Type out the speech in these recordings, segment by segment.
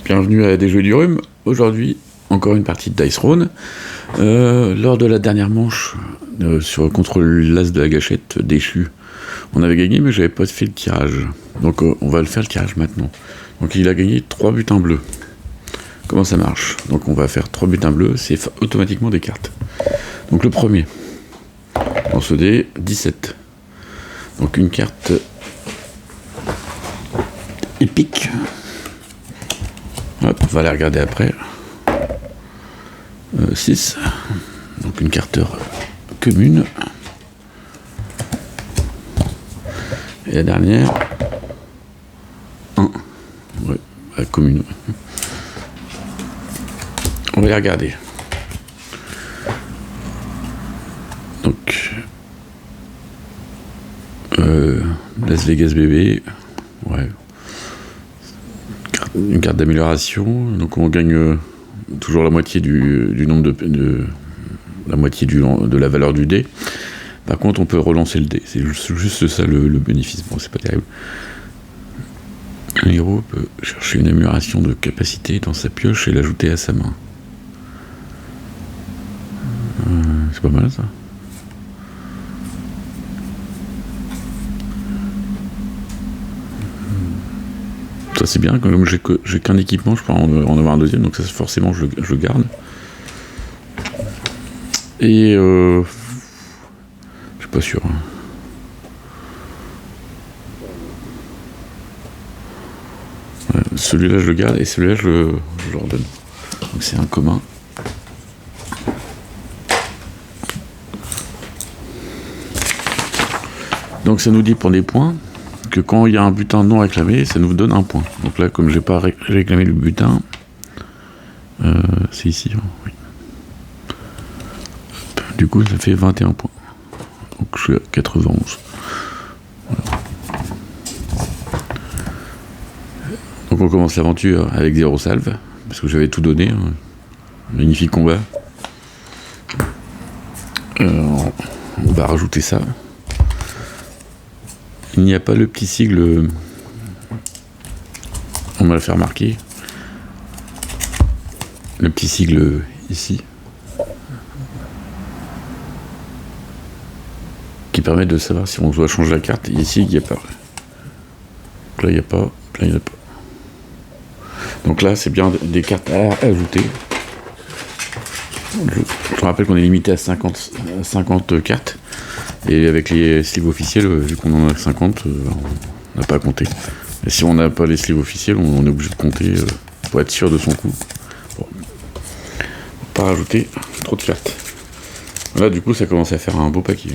Bienvenue à Des Jeux du Rhume. Aujourd'hui, encore une partie de Dice Throne. Lors de la dernière manche contre l'as de la gâchette déchu, on avait gagné, mais j'avais pas fait le tirage. Donc on va le faire le tirage maintenant. Donc il a gagné 3 bulletins bleus. Comment ça marche? Donc on va faire 3 bulletins bleus, c'est automatiquement des cartes. Donc le premier, dans ce dé, 17. Donc une carte épique. Hop, on va la regarder après. 6. Donc une carte commune. Et la dernière, 1. Ouais, la commune. On va les regarder. Donc, Las Vegas bébé. Ouais. Une carte d'amélioration. Donc on gagne toujours la moitié du nombre la moitié de la valeur du dé. Par contre, on peut relancer le dé. C'est juste ça le bénéfice. Bon, c'est pas terrible. Un héros peut chercher une amélioration de capacité dans sa pioche et l'ajouter à sa main. C'est pas mal ça. Ça c'est bien, comme j'ai qu'un équipement, je peux en avoir un deuxième, donc ça forcément je le garde. Et je suis pas sûr. Ouais, celui-là je le garde et celui-là je le redonne. Donc c'est un commun. Donc ça nous dit pour des points que quand il y a un butin non réclamé, ça nous donne un point. Donc là, comme j'ai pas réclamé le butin, c'est ici. Oui. Du coup, ça fait 21 points. Donc je suis à 91. Voilà. Donc on commence l'aventure avec 0 salve, parce que j'avais tout donné. Hein. Magnifique combat. On va rajouter ça. Il n'y a pas le petit sigle, on va le faire marquer, le petit sigle ici, qui permet de savoir si on doit changer la carte. Et ici, il n'y a pas. Donc là, il n'y a pas, là, il n'y en a pas. Donc là, c'est bien des cartes à ajouter. Je rappelle qu'on est limité à 50 cartes. Et avec les sleeves officiels, vu qu'on en a 50, on n'a pas à compter. Et si on n'a pas les sleeves officiels, on est obligé de compter pour être sûr de son coup. Bon. Pas rajouter trop de cartes. Là, du coup, ça commence à faire un beau paquet.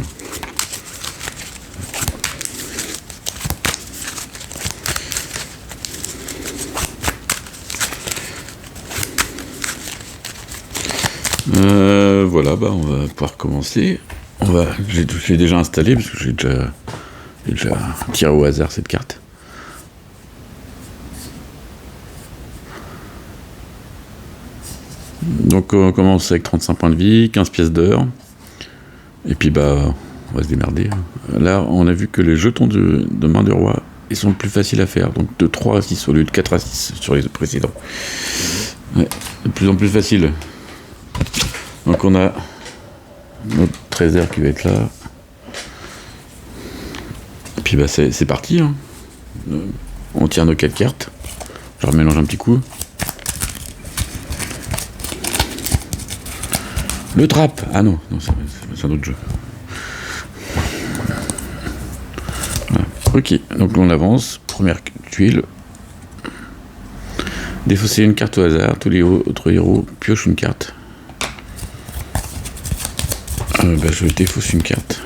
Voilà, bah, on va pouvoir commencer. J'ai déjà installé parce que j'ai déjà tiré au hasard cette carte. Donc on commence avec 35 points de vie, 15 pièces d'or. Et puis bah on va se démerder. Là on a vu que les jetons de main du roi ils sont plus faciles à faire. Donc de 3 à 6 au lieu de 4 à 6 sur les précédents. Ouais, de plus en plus facile. Donc on a notre trésor qui va être là. Et puis bah c'est parti. Hein. On tire nos 4 cartes. Je remélange un petit coup. Le trap. Ah non c'est un autre jeu. Voilà. Ok, donc on avance. Première tuile. Défausser une carte au hasard. Tous les autres héros piochent une carte. Je défausse une carte.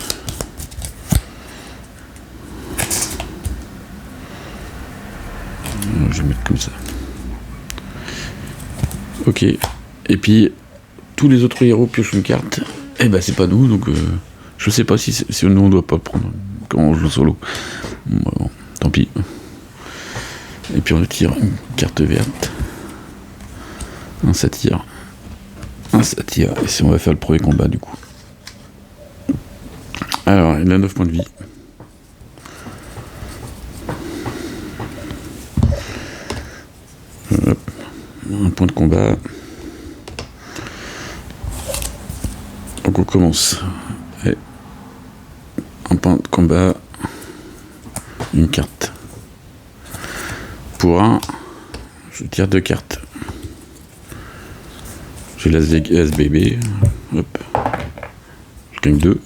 Je vais mettre comme ça. Ok. Et puis, tous les autres héros piochent une carte. Et bah, c'est pas nous, donc je sais pas si nous on doit pas prendre quand on joue solo. Bon, tant pis. Et puis on tire une carte verte. Un satyre. Un satyre. Et si on va faire le premier combat du coup. Alors, il a 9 points de vie. Hop. un point de combat. Donc on commence. Et un point de combat, une carte. Pour un, je tire 2 cartes. J'ai l'as bébé. Hop. Je gagne 2.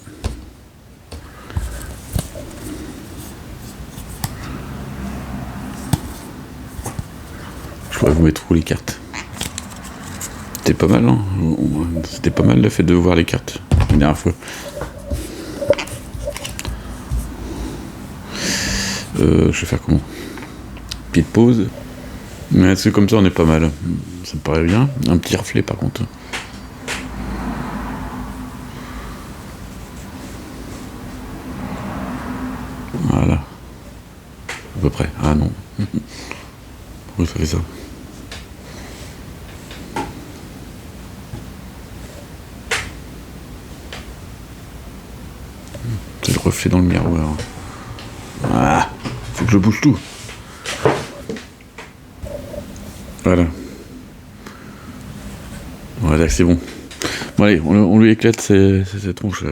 Je pourrais vous mettre où les cartes. C'était pas mal, hein. C'était pas mal le fait de voir les cartes la dernière fois. Je vais faire comment? Pied de pause. Mais c'est comme ça, on est pas mal. Ça me paraît bien. Un petit reflet par contre. Voilà. À peu près. Ah non. Pourquoi ça fait ça? C'est le reflet dans le miroir. Ah, faut que je bouge tout. Voilà. Voilà, c'est bon. Bon allez, on lui éclate cette tronche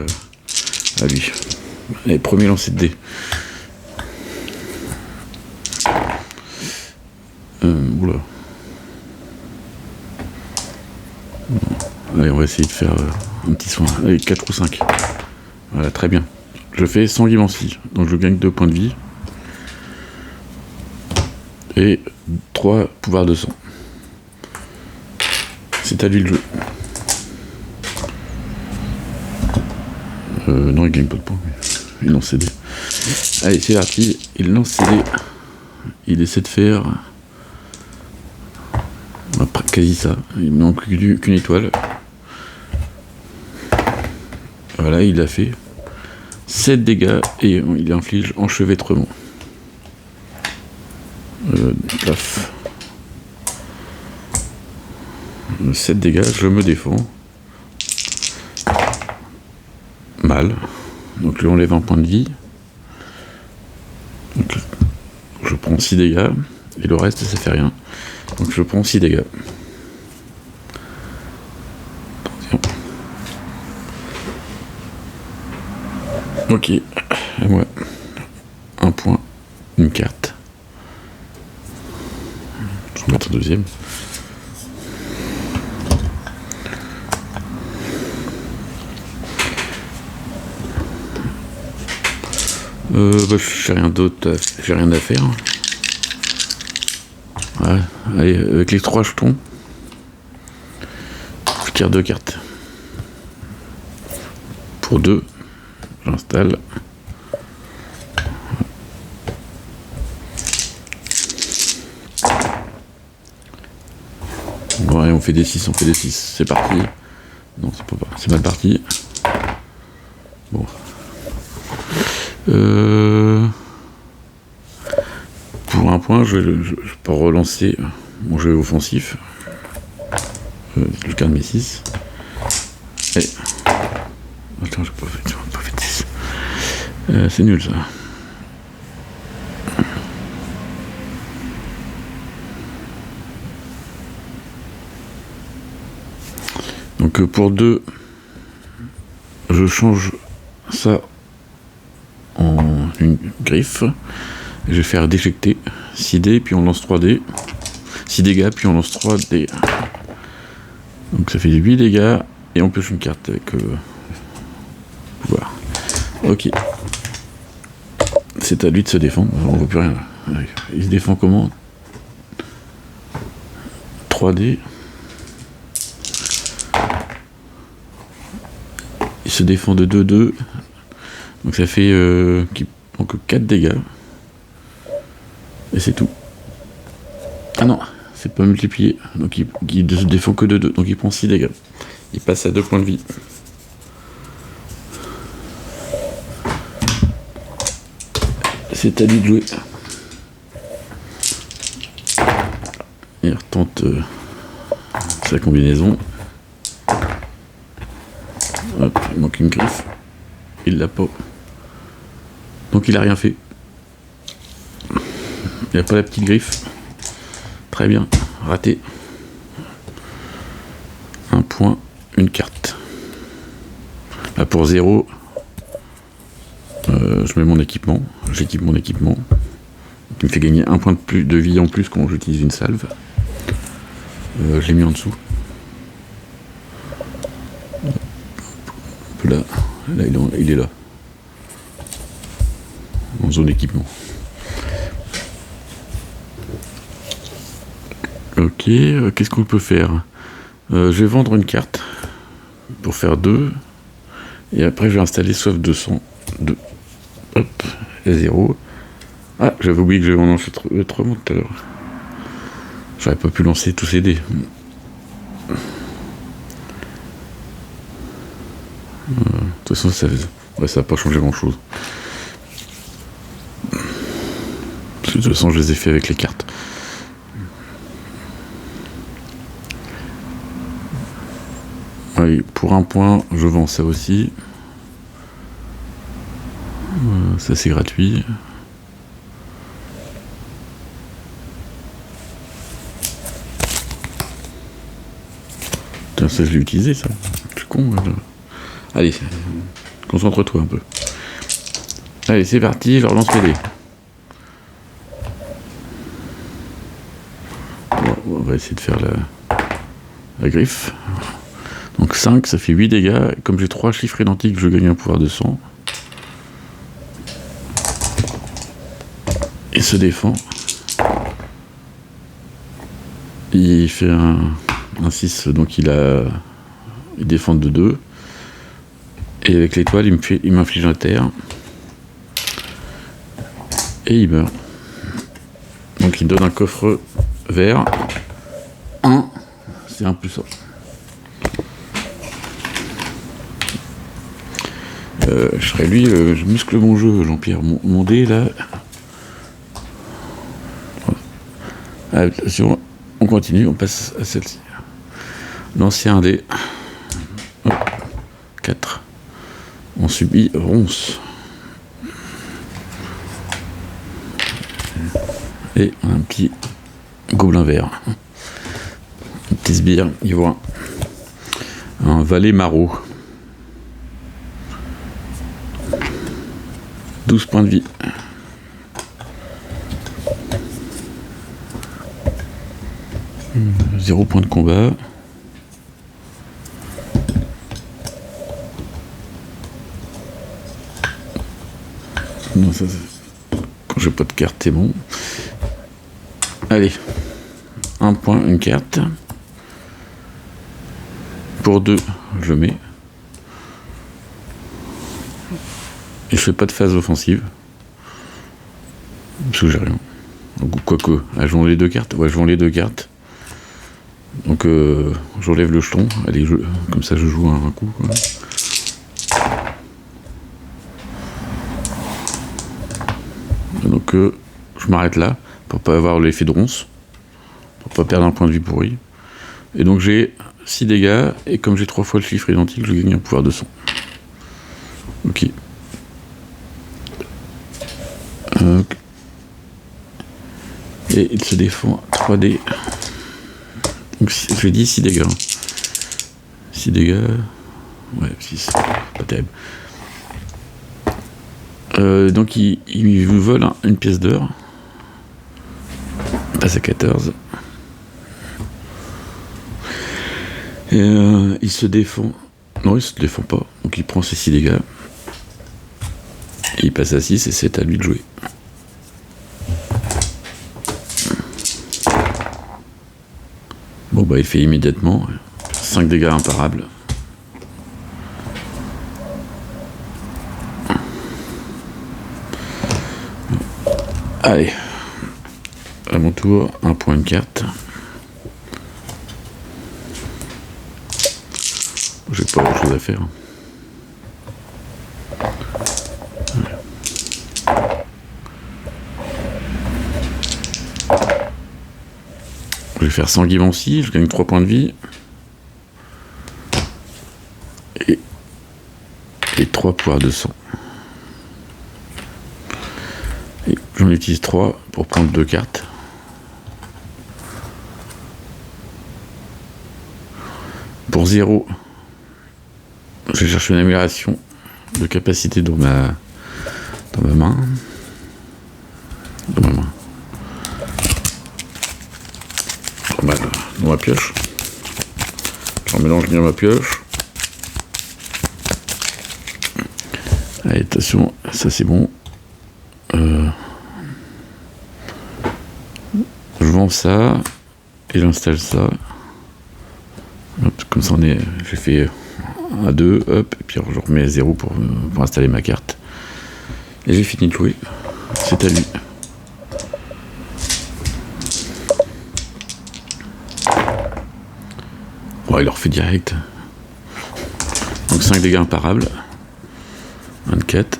à lui. Allez, premier lancer de dés. Oula. Allez, on va essayer de faire un petit soin. Allez, 4 ou 5. Voilà, très bien. Je fais sanguimancie, donc je gagne 2 points de vie. Et 3 pouvoirs de sang. C'est à lui le jeu. Non, il gagne pas de points. Il lance ses dés. Allez, c'est parti. Il lance ses dés. Il essaie de faire... quasi ça. Il me manque qu'une étoile. Voilà, il a fait 7 dégâts et il inflige enchevêtrement. Paf. 7 dégâts, je me défends. Mal. Donc lui enlève un point de vie. Donc, je prends 6 dégâts. Et le reste, ça fait rien. Donc je prends 6 dégâts. Attention. Ok. Et moi. Un point. Une carte. Je vais mettre un deuxième. J'ai rien d'autre, j'ai rien à faire. Ouais, allez, avec les 3 jetons, je tire 2 cartes. Pour 2, j'installe. Bon, allez, on fait des 6, c'est parti. Non, c'est mal parti. Bon. Pour un point, je peux relancer mon jeu offensif. Je garde mes 6. Et... Attends, j'ai pas fait 10. C'est nul ça. Donc pour 2, je change ça en une griffe. Je vais faire déjecter 6 dés, puis on lance 3 dés. 6 dégâts, puis on lance 3 dés. Donc ça fait 8 dégâts, et on pioche une carte avec pouvoir. Ok. C'est à lui de se défendre, on voit plus rien. Il se défend comment? 3 dés. Il se défend de 2-2. Donc ça fait donc 4 dégâts. Et c'est tout. Ah non, c'est pas multiplié. Donc il ne se défend que de 2. Donc il prend 6 dégâts. Il passe à 2 points de vie. C'est à lui de jouer. Il retente sa combinaison. Hop, il manque une griffe. Il l'a pas. Donc il a rien fait. Il n'y a pas la petite griffe. Très bien. Raté. point une carte. Là, pour 0, je mets mon équipement, j'équipe mon équipement, qui me fait gagner un point de vie en plus quand j'utilise une salve. Je l'ai mis en dessous. Là, il est là, en zone équipement. Ok, qu'est-ce qu'on peut faire? Je vais vendre une carte pour faire 2, et après je vais installer sauf 200. Hop, et 0. Ah, j'avais oublié que j'avais mon enregistrement tout à l'heure. J'aurais pas pu lancer tous ces dés. De toute façon, ça va pas changer grand chose. Parce que de toute façon, je les ai fait avec les cartes. Oui, pour un point, je vends ça aussi. Ça, c'est gratuit. Putain, ça, je l'ai utilisé, ça. Je suis con. Allez, concentre-toi un peu. Allez, c'est parti, je relance les dés. On va essayer de faire la griffe. Donc 5, ça fait 8 dégâts. Comme j'ai 3 chiffres identiques, je gagne un pouvoir de 100. Il se défend. Il fait un 6, donc il défend de 2. Et avec l'étoile, il m'inflige un terre. Et il meurt. Donc il donne un coffre vert. 1, c'est 1 plus 1. Je serais lui, je muscle mon jeu, Jean-Pierre. Mon dé, là. Attention, on continue, on passe à celle-ci. L'ancien dé. 4. On subit ronce. Et on a un petit gobelin vert. Un petit sbire, il voit un valet maraud. 12 points de vie. Zéro point de combat. Non, ça, quand j'ai pas de carte, c'est bon. Allez. 1 point, une carte. Pour 2, je mets. Et je fais pas de phase offensive. Parce que j'ai rien. Donc, quoique, je vends les 2 cartes. Ouais, je vends les 2 cartes. Donc, j'enlève le jeton. Allez, comme ça, je joue un coup. Quoi. Donc, je m'arrête là pour pas avoir l'effet de ronce. Pour pas perdre un point de vie pourri. Et donc, j'ai 6 dégâts. Et comme j'ai 3 fois le chiffre identique, je gagne un pouvoir de 100. Ok. Et il se défend 3D. Donc je l'ai dit 6 dégâts. 6 dégâts. Ouais, 6. Pas terrible. Donc il vous vole une pièce d'or. Il passe à 14. Et il se défend. Non, il se défend pas. Donc il prend ses 6 dégâts. Et il passe à 6 et c'est à lui de jouer. Bon bah il fait immédiatement 5 dégâts imparables. Allez, à mon tour, 1 point de carte. J'ai pas autre chose à faire. Je vais faire Sanguimancie, je gagne 3 points de vie. Et 3 pouvoirs de sang. Et j'en utilise 3 pour prendre 2 cartes. Pour 0, je cherche une amélioration de capacité dans ma main. Dans ma pioche. J'en mélange bien ma pioche. Allez, attention, ça c'est bon. Je vends ça et j'installe ça. Hop, comme ça j'ai fait à 2, hop, et puis je remets à 0 pour installer ma carte. Et j'ai fini de jouer. C'est à lui. Il leur fait direct. Donc 5 dégâts imparables. 24.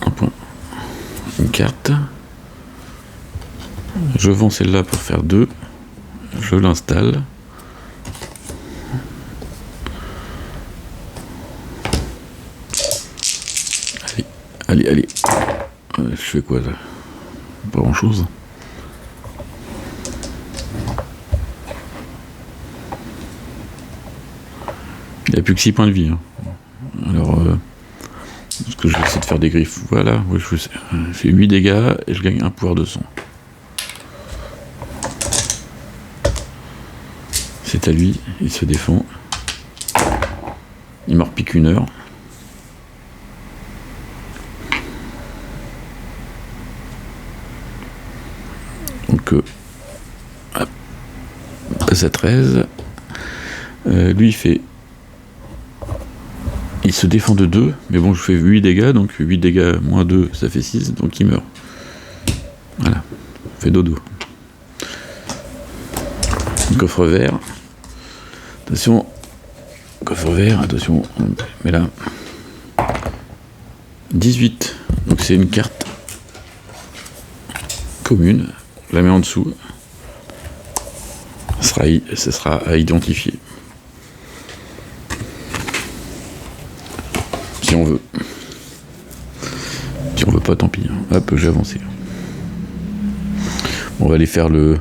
Un point. Une carte. Je vends celle-là pour faire 2. Je l'installe. Allez. Je fais quoi là? Pas grand chose. Il n'y a plus que 6 points de vie. Hein. Alors, est-ce que je vais essayer de faire des griffes? Voilà, oui, je fais 8 dégâts et je gagne un pouvoir de sang. C'est à lui, il se défend. Il me repique 1 heure. Donc, passe à 13. Lui, il se défend de 2, mais bon, je fais 8 dégâts, donc 8 dégâts moins 2, ça fait 6, donc il meurt. Voilà, fait dodo. Coffre vert. Attention, coffre vert, attention, mais là. 18, donc c'est une carte commune, je la mets en dessous. Ça sera à identifier. Si on veut. Si on veut pas, tant pis. Hop, j'ai avancé. On va aller faire le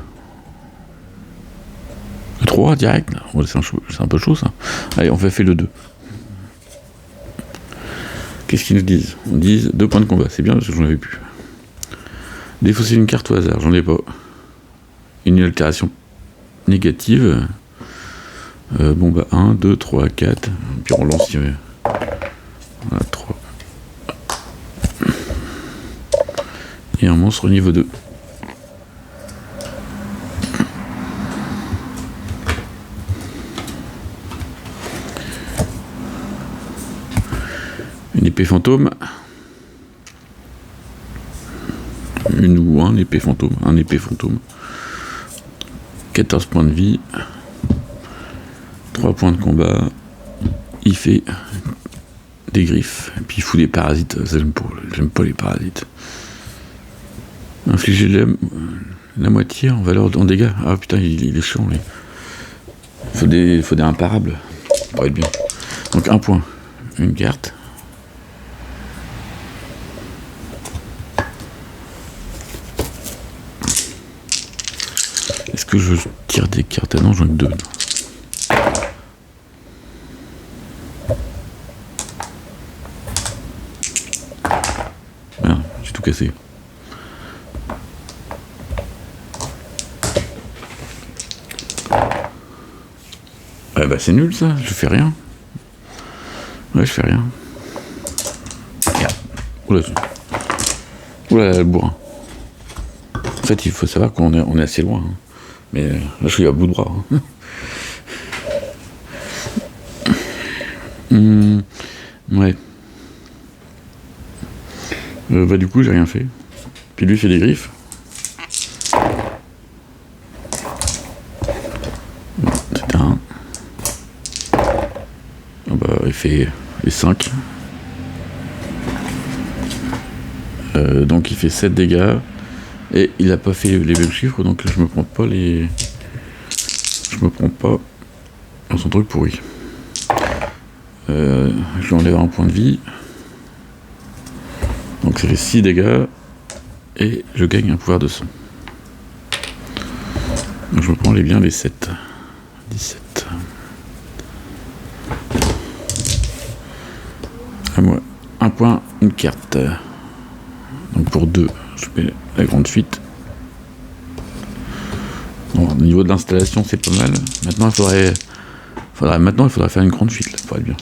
3 direct. C'est un peu chaud ça. Allez, on va faire le 2. Qu'est-ce qu'ils nous disent? On dit 2 points de combat. C'est bien parce que j'en avais plus. Défausser une carte au hasard. J'en ai pas. Une altération négative. 1, 2, 3, 4. Puis on lance. Voilà, 3. Et un monstre au niveau 2. Une épée fantôme. Une ou un épée fantôme. Un épée fantôme. 14 points de vie. 3 points de combat. Il fait des griffes. Et puis il fout des parasites. Ça, j'aime pas les parasites. Infliger la moitié en valeur en dégâts. Ah putain, il est chiant. Il faut des imparables. Pour être bien. Donc 1 point. Une carte. Est-ce que je tire des cartes? Ah non, j'en ai que 2. Merde, j'ai tout cassé. Ah bah c'est nul ça, je fais rien. Ouais, je fais rien. Regarde. Oula, le bourrin. En fait, il faut savoir qu'on est assez loin. Hein. Mais là, je suis à bout de bras. Hein. Ouais. Bah du coup, j'ai rien fait. Puis lui fait des griffes. C'est un. Ah bah, il fait les 5. Donc il fait 7 dégâts. Et il a pas fait les mêmes chiffres, donc je me prends pas dans son truc pourri. Je lui enlève un point de vie. Donc ça fait 6 dégâts. Et je gagne un pouvoir de sang. Donc je me prends bien les 7. 17. point, une carte. Donc pour 2, je mets la grande fuite. Bon, au niveau de l'installation, c'est pas mal. Maintenant, il faudrait faire une grande fuite, là, pour être bien.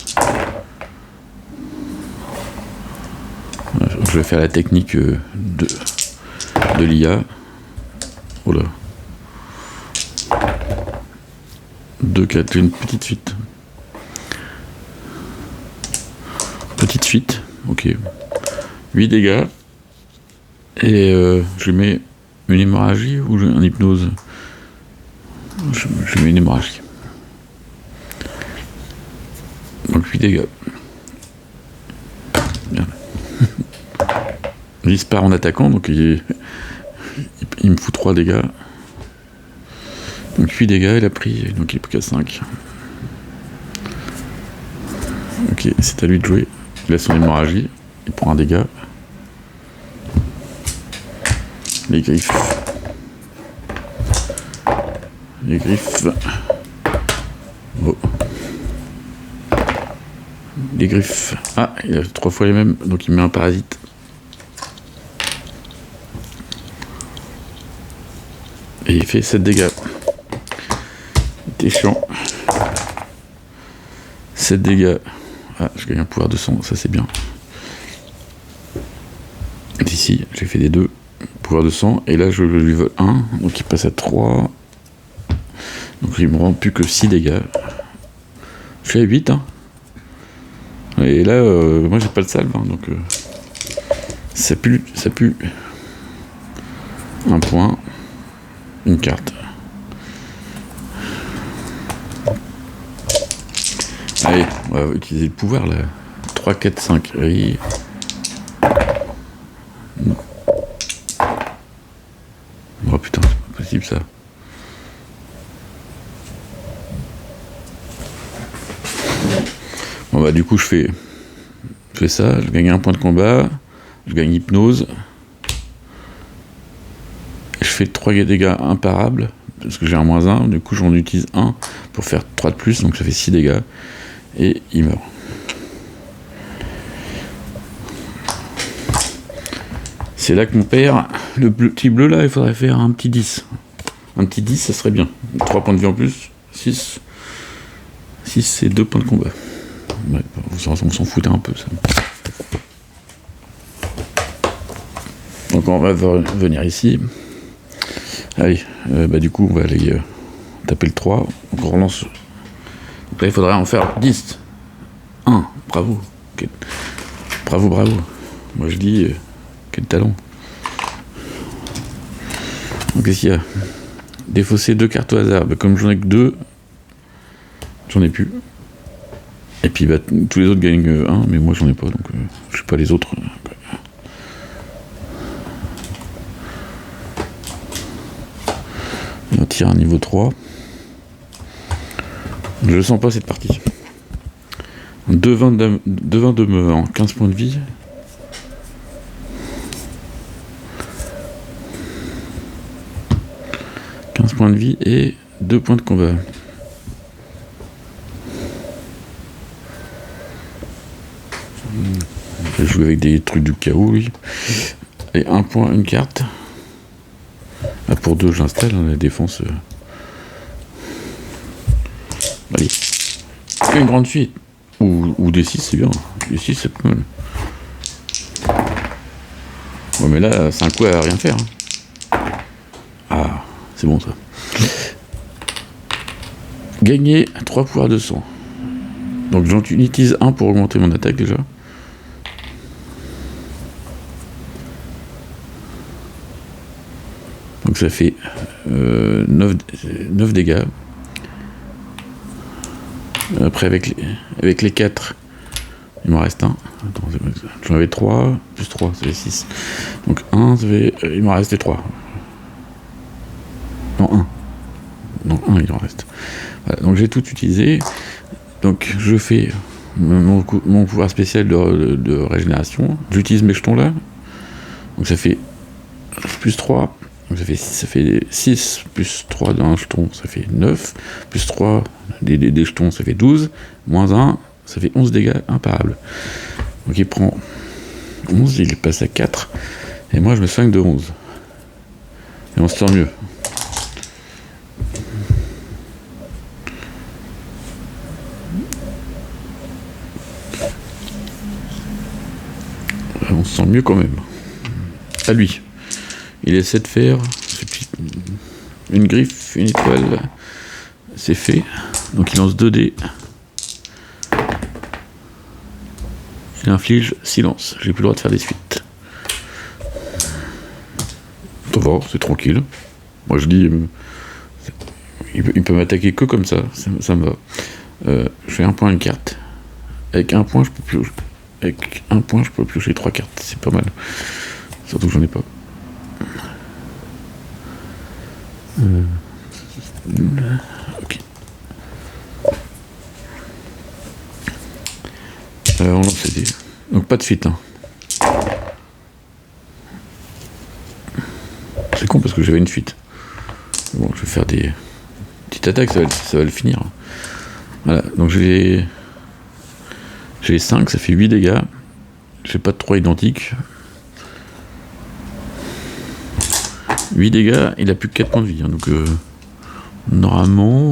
Je vais faire la technique de l'IA. Oh là. 2, 4, une petite fuite. Petite fuite, ok. 8 dégâts. Et je mets une hémorragie ou un hypnose. Je mets une hémorragie. Donc 8 dégâts. Bien. Il disparaît en attaquant, donc il me fout 3 dégâts. Donc 8 dégâts, il a pris, donc il est plus qu'à 5. Ok, c'est à lui de jouer. Il a son hémorragie, il prend un dégât. Les griffes. Les griffes. Oh. Les griffes. Ah, il a 3 fois les mêmes, donc il met un parasite. Et il fait 7 dégâts. T'es chiant. 7 dégâts. Ah, je gagne un pouvoir de sang, ça c'est bien. Ici, j'ai fait des 2. Pouvoir de sang. Et là, je lui vole 1. Donc il passe à 3. Donc il me rend plus que 6 dégâts. Je suis à 8. Hein. Et là, moi j'ai pas le salve. Hein, donc ça pue. Ça pue. Un point. Une carte. Allez, on va utiliser le pouvoir là. 3, 4, 5. Oui. Oh putain, c'est pas possible ça. Bon bah du coup je fais ça, je gagne un point de combat, je gagne hypnose. Je fais 3 dégâts imparables, parce que j'ai un -1, du coup j'en utilise 1 pour faire 3 de plus, donc ça fait 6 dégâts. Et il meurt. C'est là que mon père, le petit bleu là, il faudrait faire un petit 10. Un petit 10, ça serait bien. 3 points de vie en plus, 6. 6, c'est 2 points de combat. Ouais, on s'en foutait un peu, ça. Donc on va venir ici. Allez, bah du coup, on va aller taper le 3. Donc on relance. Donc là, il faudrait en faire 10. 1, bravo. Okay. Bravo. Moi je dis, quel talent. Donc qu'est-ce qu'il y a? Défausser 2 cartes au hasard. Bah, comme j'en ai que 2, j'en ai plus. Et puis bah, tous les autres gagnent 1, mais moi j'en ai pas, donc je sais pas les autres. On tire à niveau 3. Je le sens pas cette partie. 2-20 de me 15 points de vie. Points de vie et 2 points de combat. Je vais jouer avec des trucs du chaos, oui. Et 1 point, une carte. Là, pour 2, j'installe la défense. Allez. Une grande fuite. Ou des 6, c'est bien. Des 6, c'est pas mal. Bon, mais là, c'est un coup à rien faire. Hein. Ah, c'est bon ça. Gagner 3 pouvoirs de sang. Donc j'en utilise 1 pour augmenter mon attaque déjà. Donc ça fait 9 dégâts. Après avec les 4, il m'en reste 1. Attends, j'en avais 3, plus 3, ça fait 6. Donc 1, ça fait, il m'en reste 3. Non, 1. Non, 1, il en reste. Voilà, donc j'ai tout utilisé. Donc je fais mon pouvoir spécial de régénération. J'utilise mes jetons là. Donc ça fait plus 3. Donc ça fait 6 plus 3 d'un jeton, ça fait 9. Plus 3 des jetons, ça fait 12. Moins 1, ça fait 11 dégâts imparables. Donc il prend 11, il passe à 4. Et moi, je me soigne de 11. Et on se sent mieux. On se sent mieux quand même. À lui. Il essaie de faire une griffe, une étoile. C'est fait. Donc il lance 2 dés. Il inflige silence. J'ai plus le droit de faire des suites. Ça va, c'est tranquille. Moi je dis, il peut m'attaquer que comme ça. Ça me va. Je fais 1 point une carte. Avec 1 point, je peux piocher 3 cartes. C'est pas mal. Surtout que j'en ai pas. Ok. On lance les dés. Donc pas de suite. Hein. C'est con parce que j'avais une fuite. Bon, je vais faire des petites attaques, ça va le finir. Voilà, donc j'ai 5, ça fait 8 dégâts. J'ai pas de 3 identiques. 8 dégâts, il a plus que 4 points de vie. Hein, donc normalement...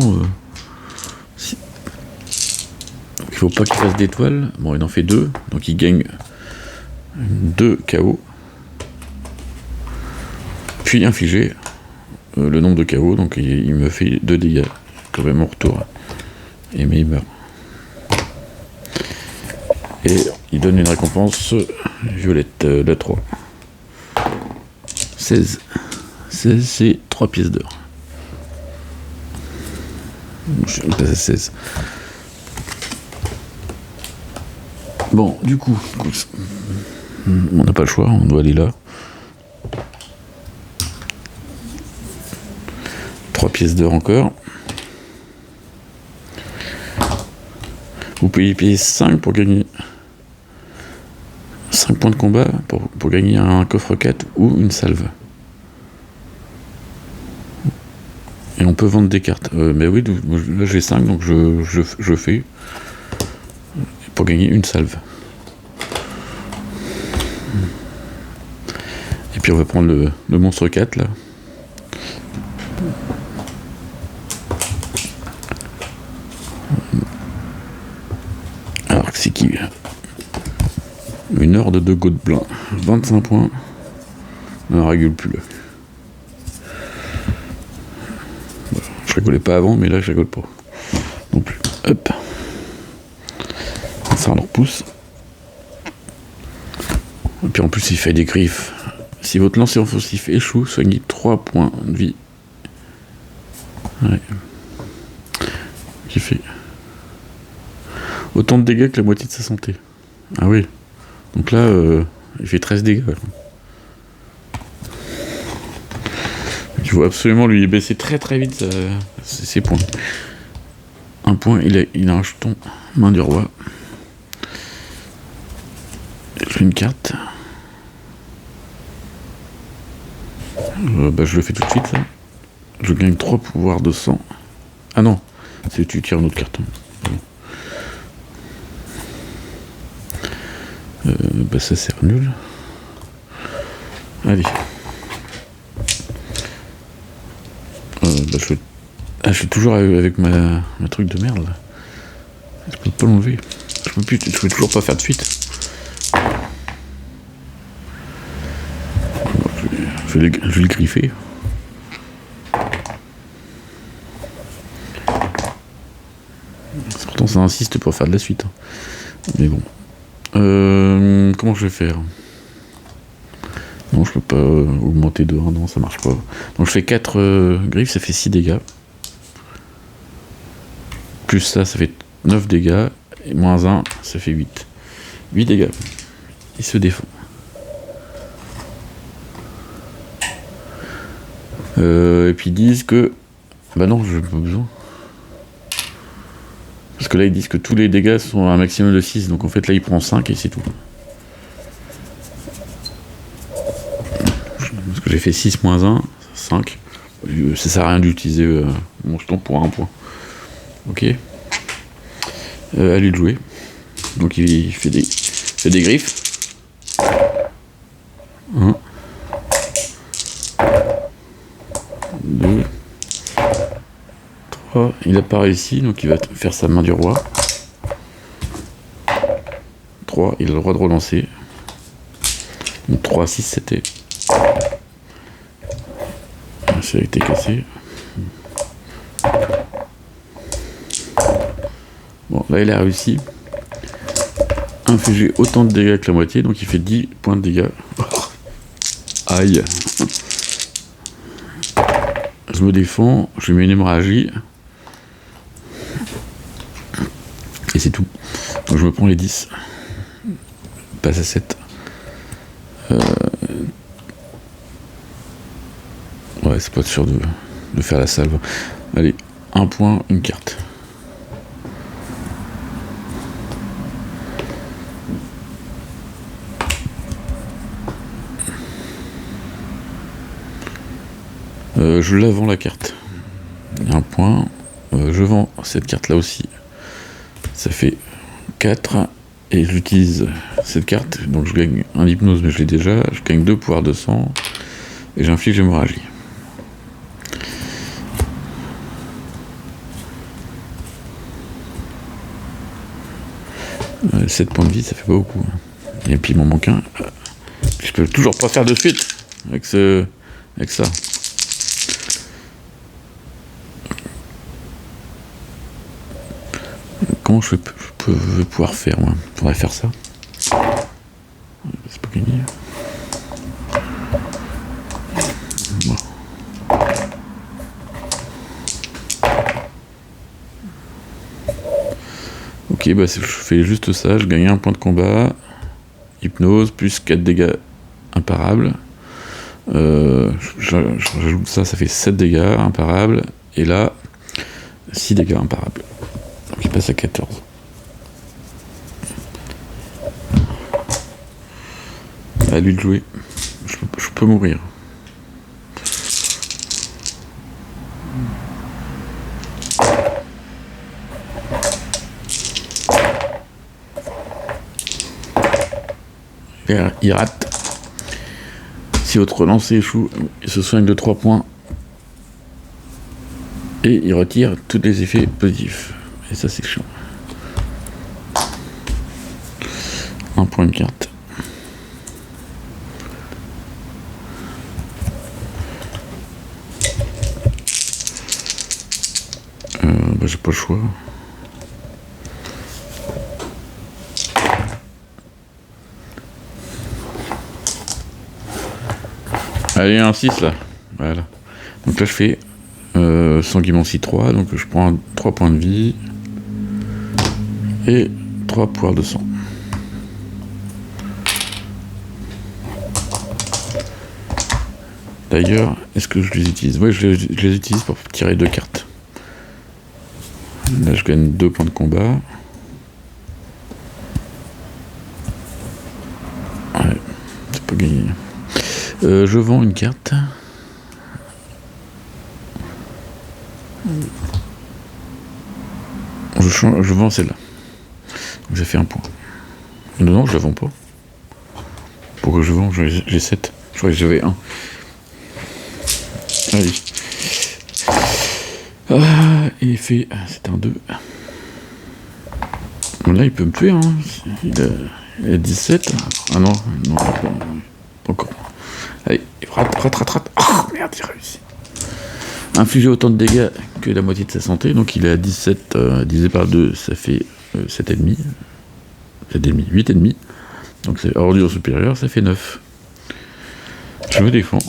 il faut pas qu'il fasse d'étoiles. Bon, il en fait 2, donc il gagne 2 KO. Puis infliger le nombre de KO, donc il me fait 2 dégâts quand même en retour. Et mais il meurt. Et il donne une récompense violette, la 3. 16. 16, c'est 3 pièces d'or. Je passe à 16. Bon, du coup, on n'a pas le choix, on doit aller là. 3 pièces d'or encore. Vous pouvez y payer 5 pour gagner 5 points de combat pour gagner un coffre 4 ou une salve. Et on peut vendre des cartes. Mais oui, là j'ai 5, donc je fais pour gagner une salve. Et puis on va prendre le monstre 4 là. Alors c'est qui? Une horde de gobelins. 25 points. On régule plus là. Voilà. Je rigolais pas avant, mais là je rigole pas. Non plus. Hop. Ça leur pousse. Et puis en plus il fait des griffes. Si votre lancer offensif échoue, soignez 3 points de vie. Ouais. Qui fait autant de dégâts que la moitié de sa santé. Ah oui. Donc là, il fait 13 dégâts. Il faut absolument lui baisser très très vite ses points. Un point, il a un jeton, main du roi. Je fais une carte. Je le fais tout de suite, là. Je gagne 3 pouvoirs de sang. Ah non, c'est tu tires une autre carte. Ça sert nul. Allez. Je suis toujours avec ma truc de merde là. Je peux pas l'enlever. Je peux toujours pas faire de suite. Je vais le griffer. Pourtant ça insiste pour faire de la suite. Mais bon. Comment je vais faire? Non, je peux pas augmenter de 1, non, ça marche pas. Donc je fais 4 griffes, ça fait 6 dégâts. Plus ça fait 9 dégâts. Et moins 1, ça fait 8. 8 dégâts. Il se défend. Et puis ils disent que... Bah non, je n'ai pas besoin. Parce que là, ils disent que tous les dégâts sont à un maximum de 6. Donc en fait, là, il prend 5 et c'est tout. Parce que j'ai fait 6 moins 1, 5. Ça sert à rien d'utiliser mon jeton pour 1 point. Ok. À lui de jouer. Donc il fait des griffes. 3, il n'a pas réussi, donc il va faire sa main du roi. 3, il a le droit de relancer. Donc 3, 6, c'était. Ça a été cassé. Bon, là il a réussi. Infliger autant de dégâts que la moitié, donc il fait 10 points de dégâts. Aïe. Je me défends, je mets une hémorragie. Et c'est tout. Donc je me prends les 10. Passe à 7. Ouais, c'est pas sûr de faire la salve. Allez, 1 point, une carte. Je la vends la carte. 1 point. Je vends cette carte là aussi. Ça fait 4. Et j'utilise cette carte. Donc je gagne un hypnose, mais je l'ai déjà. Je gagne 2 pouvoirs de sang. Et j'inflige l'hémorragie. 7 points de vie, ça fait pas beaucoup. Et puis il m'en manque un. Je peux toujours pas faire de suite avec ça. Comment je vais pouvoir faire, moi? Faudrait faire ça. C'est pas gagné. Bon. Ok, bah je fais juste ça, je gagne 1 point de combat. Hypnose, plus 4 dégâts imparables. J'ajoute ça fait 7 dégâts imparables. Et là, 6 dégâts imparables. Donc il passe à 14. À lui de jouer. Je peux mourir. Il rate. Si votre lancer échoue, il se soigne de 3 points. Et il retire tous les effets positifs. Et ça, c'est chiant. 1 point de carte. J'ai pas le choix. Allez, un 6 là. Voilà. Donc là, je fais Sanguimancie 3. Donc je prends 3 points de vie. Et 3 pouvoirs de sang. D'ailleurs, est-ce que je les utilise? Oui, je les utilise pour tirer 2 cartes. Là, je gagne 2 points de combat. Ouais, c'est pas gagné. Je vends une carte. Je vends celle-là. Donc ça fait 1 point. Non, je la vends pas. Pourquoi je vends? J'ai 7. Je crois que j'avais 1. Allez. Il fait. C'est un 2. Là, il peut me tuer. Hein. Il a 17. Ah non, pas encore. Allez, rate. Oh merde, il réussit. Infliger autant de dégâts que la moitié de sa santé. Donc il est à 17 divisé par 2, ça fait 7,5. 7,5, 8,5. Donc c'est ordure supérieure, ça fait 9. Je me défends.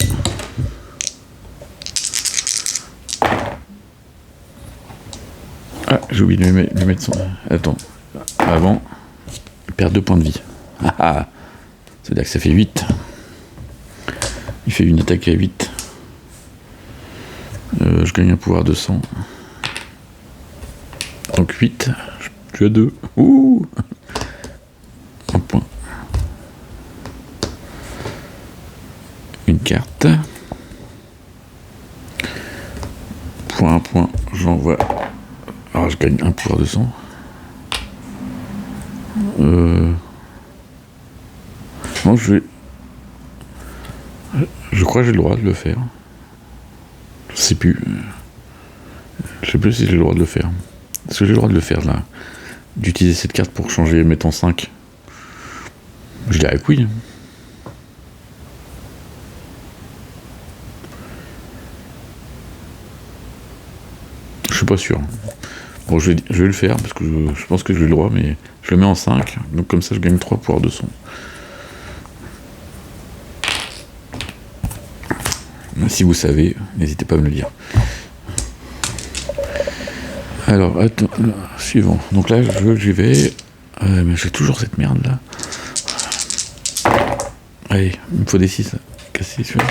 Ah, j'ai oublié de lui mettre son. Attends. Avant, il perd 2 points de vie. C'est-à-dire que ça fait 8. Il fait une attaque à 8. Je gagne un pouvoir de 100. Donc 8. Je suis à 2. Ouh, 1 point. Une carte. Pour 1 point, j'envoie. Alors je gagne un pouvoir de 100. Non, je crois que j'ai le droit de le faire. Je sais plus. Je sais plus si j'ai le droit de le faire. Est-ce que j'ai le droit de le faire là? D'utiliser cette carte pour changer, mettons 5. Je dirais que oui. Je suis pas sûr. Bon, je vais le faire parce que je pense que j'ai le droit, mais je le mets en 5. Donc comme ça, je gagne 3 pouvoirs de son. Si vous savez, n'hésitez pas à me le dire. Alors, attends, suivant. Donc là, j'y vais. Mais j'ai toujours cette merde là. Allez, il me faut des 6. Casser celui-là.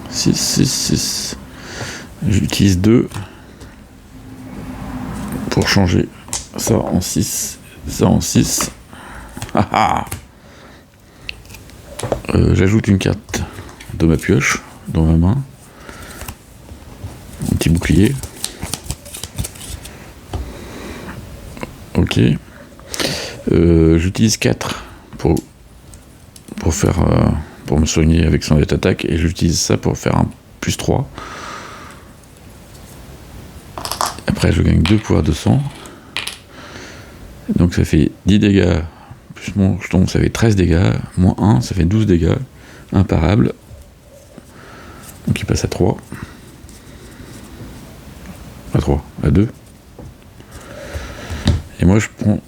6, 6, 6. J'utilise 2 pour changer ça en 6, ça en 6. J'ajoute une carte de ma pioche dans ma main. Un petit bouclier. Ok. J'utilise 4 pour faire pour me soigner avec son attaque, et j'utilise ça pour faire un plus 3. Après je gagne 2 pouvoirs de sang. Donc ça fait 10 dégâts, plus mon jeton, ça fait 13 dégâts, moins 1, ça fait 12 dégâts, imparable. Donc il passe à 3. À 3, à 2. Et moi je prends...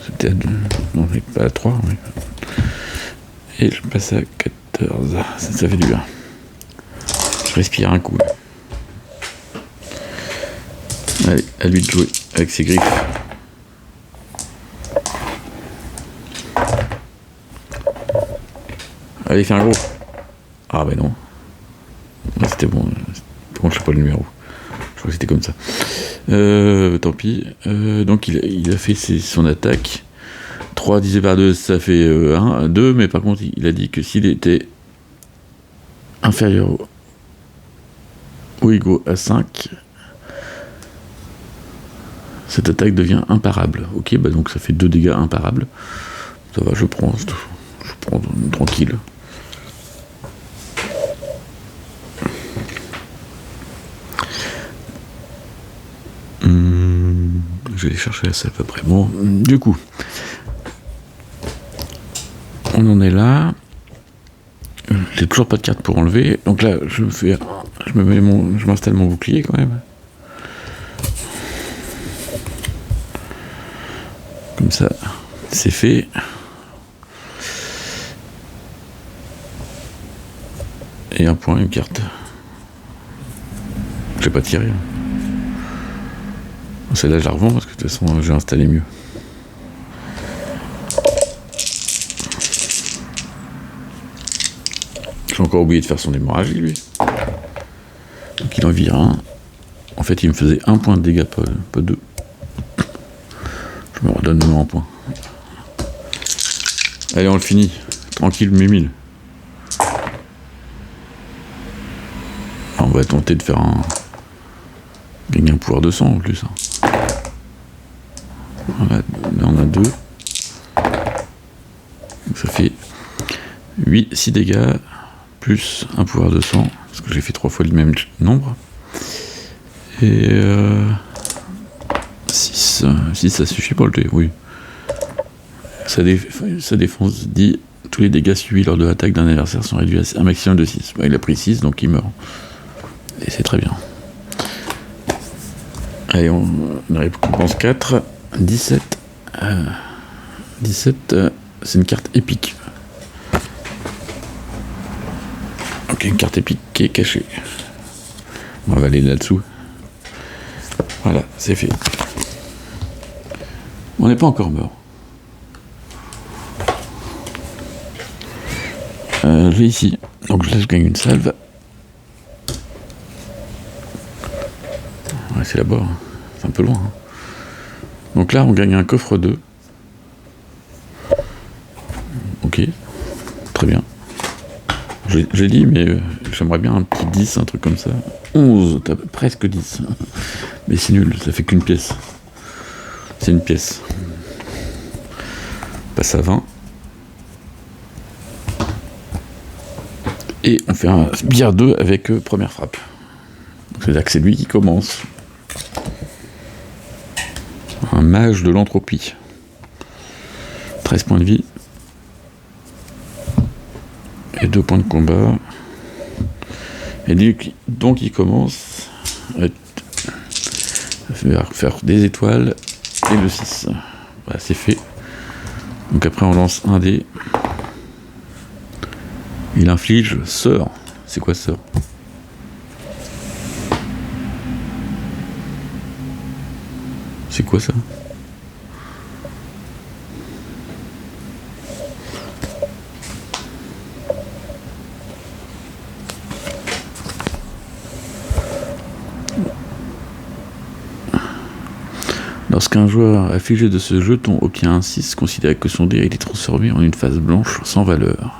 C'était à 2, non, pas à 3, oui. Et je passe à 14, ça fait du bien. Je respire un coup. Allez, à lui de jouer avec ses griffes. Allez, fais un gros. Ah ben non. C'était bon. Bon, je sais pas le numéro. Je crois que c'était comme ça. Tant pis. Donc il a fait son attaque. 3 divisé par 2, ça fait 1, 2, mais par contre il a dit que s'il était inférieur ou égaux à 5, cette attaque devient imparable. Ok, bah donc ça fait 2 dégâts imparables. Ça va, je prends tranquille. Je vais aller chercher la salve après. Bon, du coup, on en est là. J'ai toujours pas de carte pour enlever. Donc là, je m'installe mon bouclier quand même. Comme ça, c'est fait. Et un point, une carte. Je vais pas tirer. Celle-là, je la revends parce que de toute façon, j'ai installé mieux. J'ai encore oublié de faire son hémorragie, lui. Donc il en vire un. En fait, il me faisait 1 point de dégâts, pas 2. Je me redonne même en point. Allez, on le finit. Tranquille, mumile. On va tenter de faire gagner un pouvoir de sang en plus. Voilà, là on a 2. Donc ça fait 6 dégâts, plus un pouvoir de sang, parce que j'ai fait 3 fois le même nombre. Et 6, ça suffit pour le tuer, oui. Sa défense dit: tous les dégâts subis lors de l'attaque d'un adversaire sont réduits à un maximum de 6. Bah, il a pris 6, donc il meurt. Et c'est très bien. Allez, on récompense 4. 17. 17, c'est une carte épique. Ok, une carte épique qui est cachée. On va aller là-dessous. Voilà, c'est fait. On n'est pas encore mort. Je vais ici. Donc là, je gagne une salve. Ouais, c'est là-bas. C'est un peu loin. Donc là, on gagne un coffre 2. Ok. Très bien. J'ai dit, mais j'aimerais bien un petit 10, un truc comme ça. 11, t'as presque 10. Mais c'est nul, ça fait qu'une pièce. C'est une pièce. passe à 20. Et on fait un billard 2 avec première frappe. C'est-à-dire que c'est lui qui commence. Un mage de l'entropie. 13 points de vie. Et 2 points de combat. Et donc il commence à faire des étoiles et le 6. Voilà, c'est fait. Donc après on lance un dé. Il inflige sort. C'est quoi sort? C'est quoi ça? Lorsqu'un joueur affligé de ce jeton obtient un 6, considérez que son dé a été transformé en une face blanche sans valeur.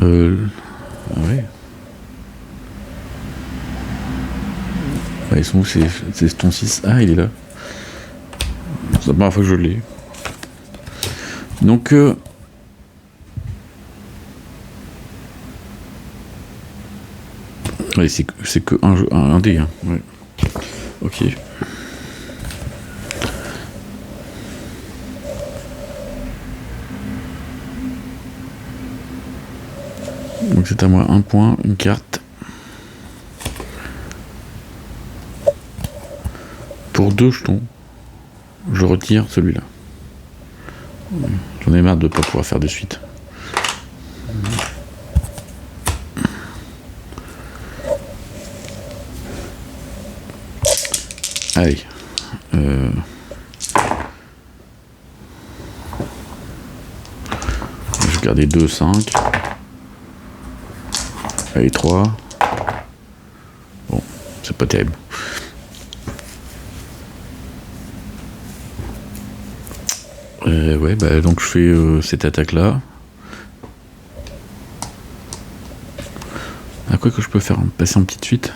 Ouais. Ils sont où? C'est ton 6. Ah, il est là. C'est la première fois que je l'ai. Donc, ouais, c'est que un dé. Hein. Ouais. Ok. Donc c'est à moi un point, une carte. Pour 2 jetons, je retire celui-là. J'en ai marre de ne pas pouvoir faire de suite. Allez. Je vais garder 2, 5. Allez, 3. Bon, c'est pas terrible. Ouais, bah donc je fais cette attaque-là. À quoi que je peux faire passer en petite suite?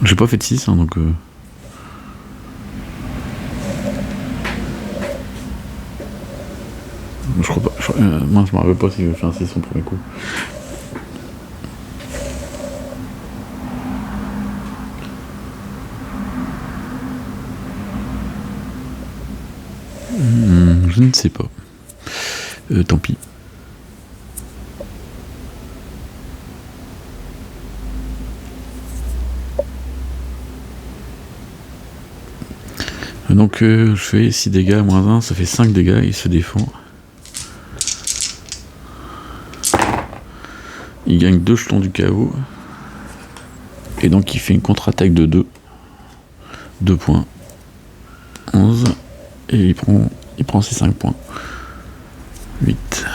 J'ai pas fait de 6, hein, donc... Je crois pas... moi, je me rappelle pas si j'ai fait un 6 au premier coup. Je ne sais pas. Tant pis. Donc je fais 6 dégâts moins 1, ça fait 5 dégâts, il se défend. Il gagne 2 jetons du chaos. Et donc il fait une contre-attaque de 2. 2 points. 11. Et il prend ses 5 points. 8.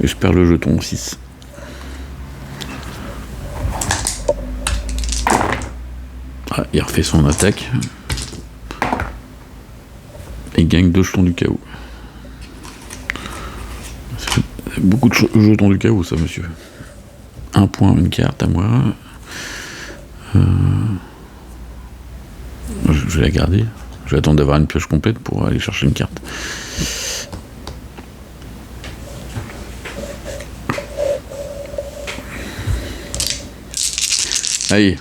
Et je perds le jeton 6. Ah, il refait son attaque. Et il gagne 2 jetons du chaos. C'est beaucoup de jetons du chaos, ça, monsieur. 1 point, une carte à moi. Je vais la garder. Je vais attendre d'avoir une pioche complète pour aller chercher une carte. Allez.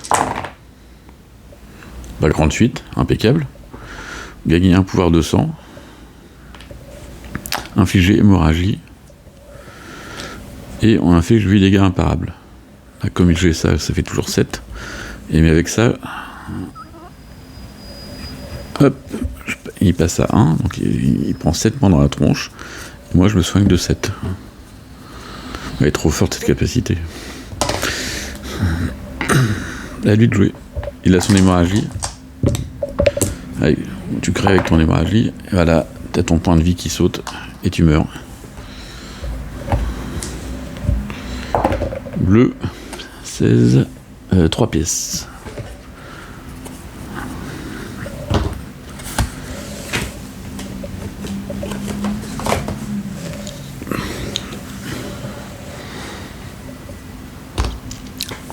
La grande suite, impeccable. Gagner un pouvoir de sang. Infliger hémorragie. Et on inflige 8 dégâts imparables. Là, comme j'ai ça, ça fait toujours 7. Et mais avec ça, hop, il passe à 1, donc il prend 7 points dans la tronche. Et moi, je me soigne de 7. Elle est trop forte, cette capacité. À lui de jouer. Il a son hémorragie. Allez, tu crées avec ton hémorragie. Et voilà, t'as ton point de vie qui saute et tu meurs. Bleu, 16, 3 pièces.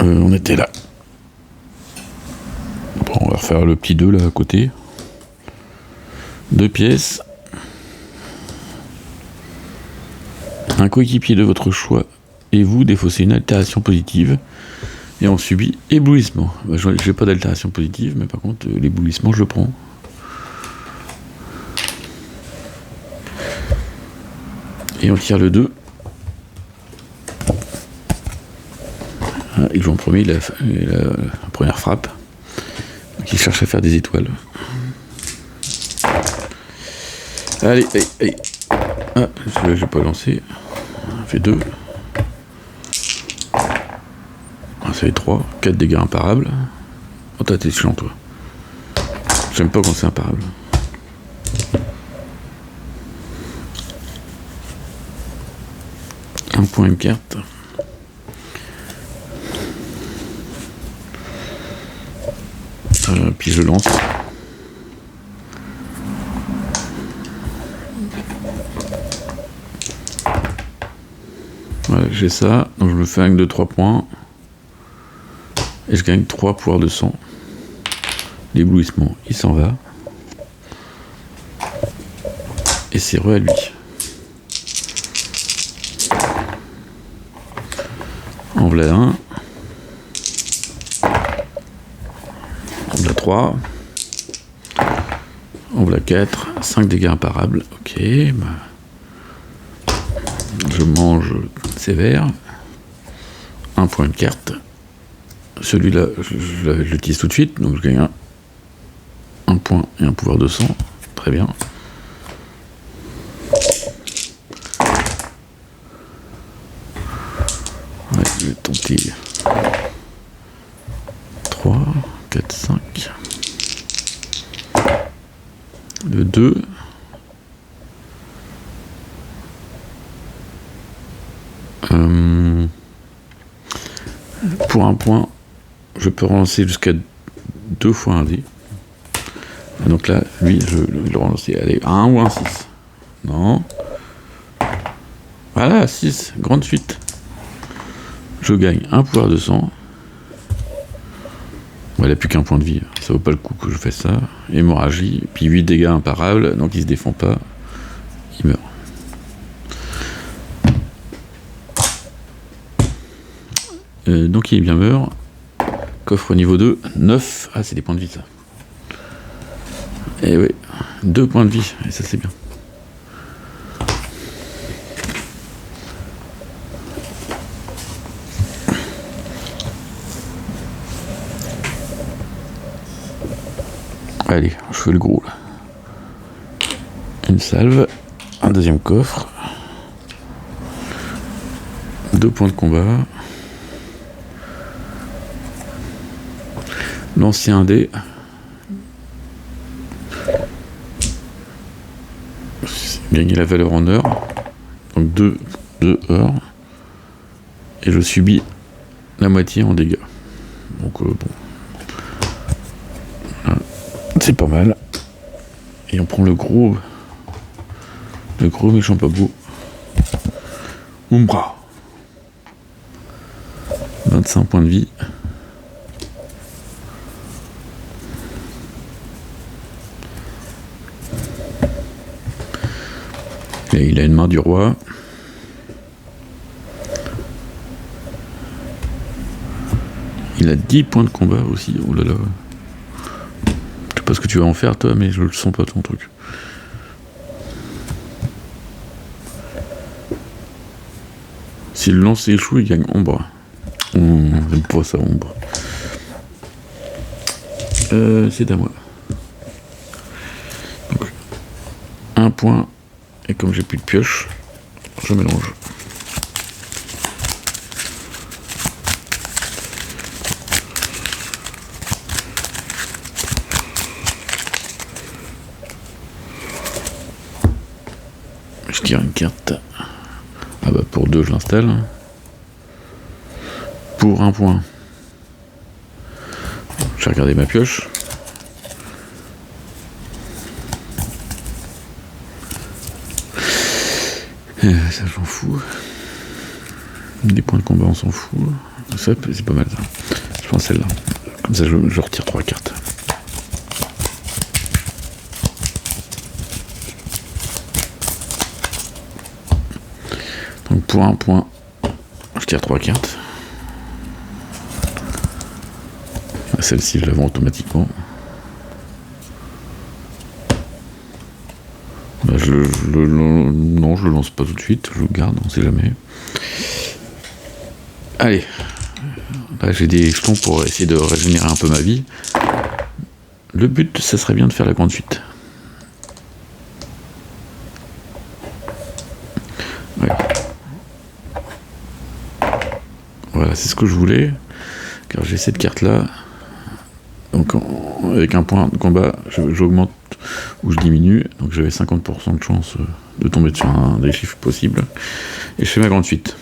On était là. Bon, on va refaire le petit 2 là à côté. 2 pièces. Un coéquipier de votre choix et vous défaussez une altération positive et on subit éblouissement. Bah, j'ai pas d'altération positive, mais par contre l'éblouissement je le prends. Et on tire le 2. Ah, il joue en premier, la première frappe. Donc il cherche à faire des étoiles. Allez, allez. Ah, celui-là j'ai pas lancé. On fait 2. Ah, ça fait 3. 4 dégâts imparables. Oh, t'es chiant toi. J'aime pas quand c'est imparable. Un point, une carte. Puis je lance. Voilà, j'ai ça. Donc je me fais un de 3 points. Et je gagne 3 pouvoirs de sang. L'éblouissement, il s'en va. Et c'est re à lui. En voilà un. En voilà 3. En voilà 4. 5 dégâts imparables. Ok. Bah. Je mange sévère. Un point de carte. Celui-là, je l'utilise tout de suite. Donc je gagne un point et un pouvoir de sang. Très bien. Ouais, je vais tenter 3, 4, 5. Le 2. Pour un point, je peux relancer jusqu'à 2 fois un dé. Donc là, lui, je vais le relancer. Allez, un 1 ou un 6. Non. Voilà, 6. Grande suite. Je gagne un pouvoir de sang. Bon, il n'a plus qu'un point de vie. Ça vaut pas le coup que je fasse ça. Hémorragie. Puis 8 dégâts imparables. Donc il se défend pas. Il meurt. Donc il est bien meurt. Coffre niveau 2. 9. Ah, c'est des points de vie ça. Et oui. 2 points de vie. Et ça c'est bien. Allez, je fais le gros là. Une salve, un deuxième coffre, 2 points de combat, lancer un dé, gagner la valeur en heure, donc 2 heures, et je subis la moitié en dégâts. Donc bon. C'est pas mal. Et on prend le gros méchant pas beau. Umbra. 25 points de vie. Et il a une main du roi. Il a 10 points de combat aussi. Oh là là. Je sais pas ce que tu vas en faire toi, mais je le sens pas ton truc. Si le lancer échoue, il gagne ombre. J'aime pas ça, ombre. C'est à moi. Donc, un point, et comme j'ai plus de pioche, je mélange. Je tire une carte. Ah bah pour 2 je l'installe. Pour 1 point. Je vais regarder ma pioche. Ça j'en fous. Des points de combat, on s'en fout. Ça, c'est pas mal ça. Je prends celle-là. Comme ça, je retire 3 cartes. Donc pour un point, je tire 3 cartes. Celle-ci, je la vends automatiquement. Bah, non, je le lance pas tout de suite, je le garde, on sait jamais. Allez, là j'ai des jetons pour essayer de régénérer un peu ma vie. Le but, ça serait bien de faire la grande suite. Ouais. Voilà, c'est ce que je voulais, car j'ai cette carte-là. Donc avec un point de combat, j'augmente ou je diminue, donc j'avais 50% de chance de tomber sur un des chiffres possibles. Et je fais ma grande suite.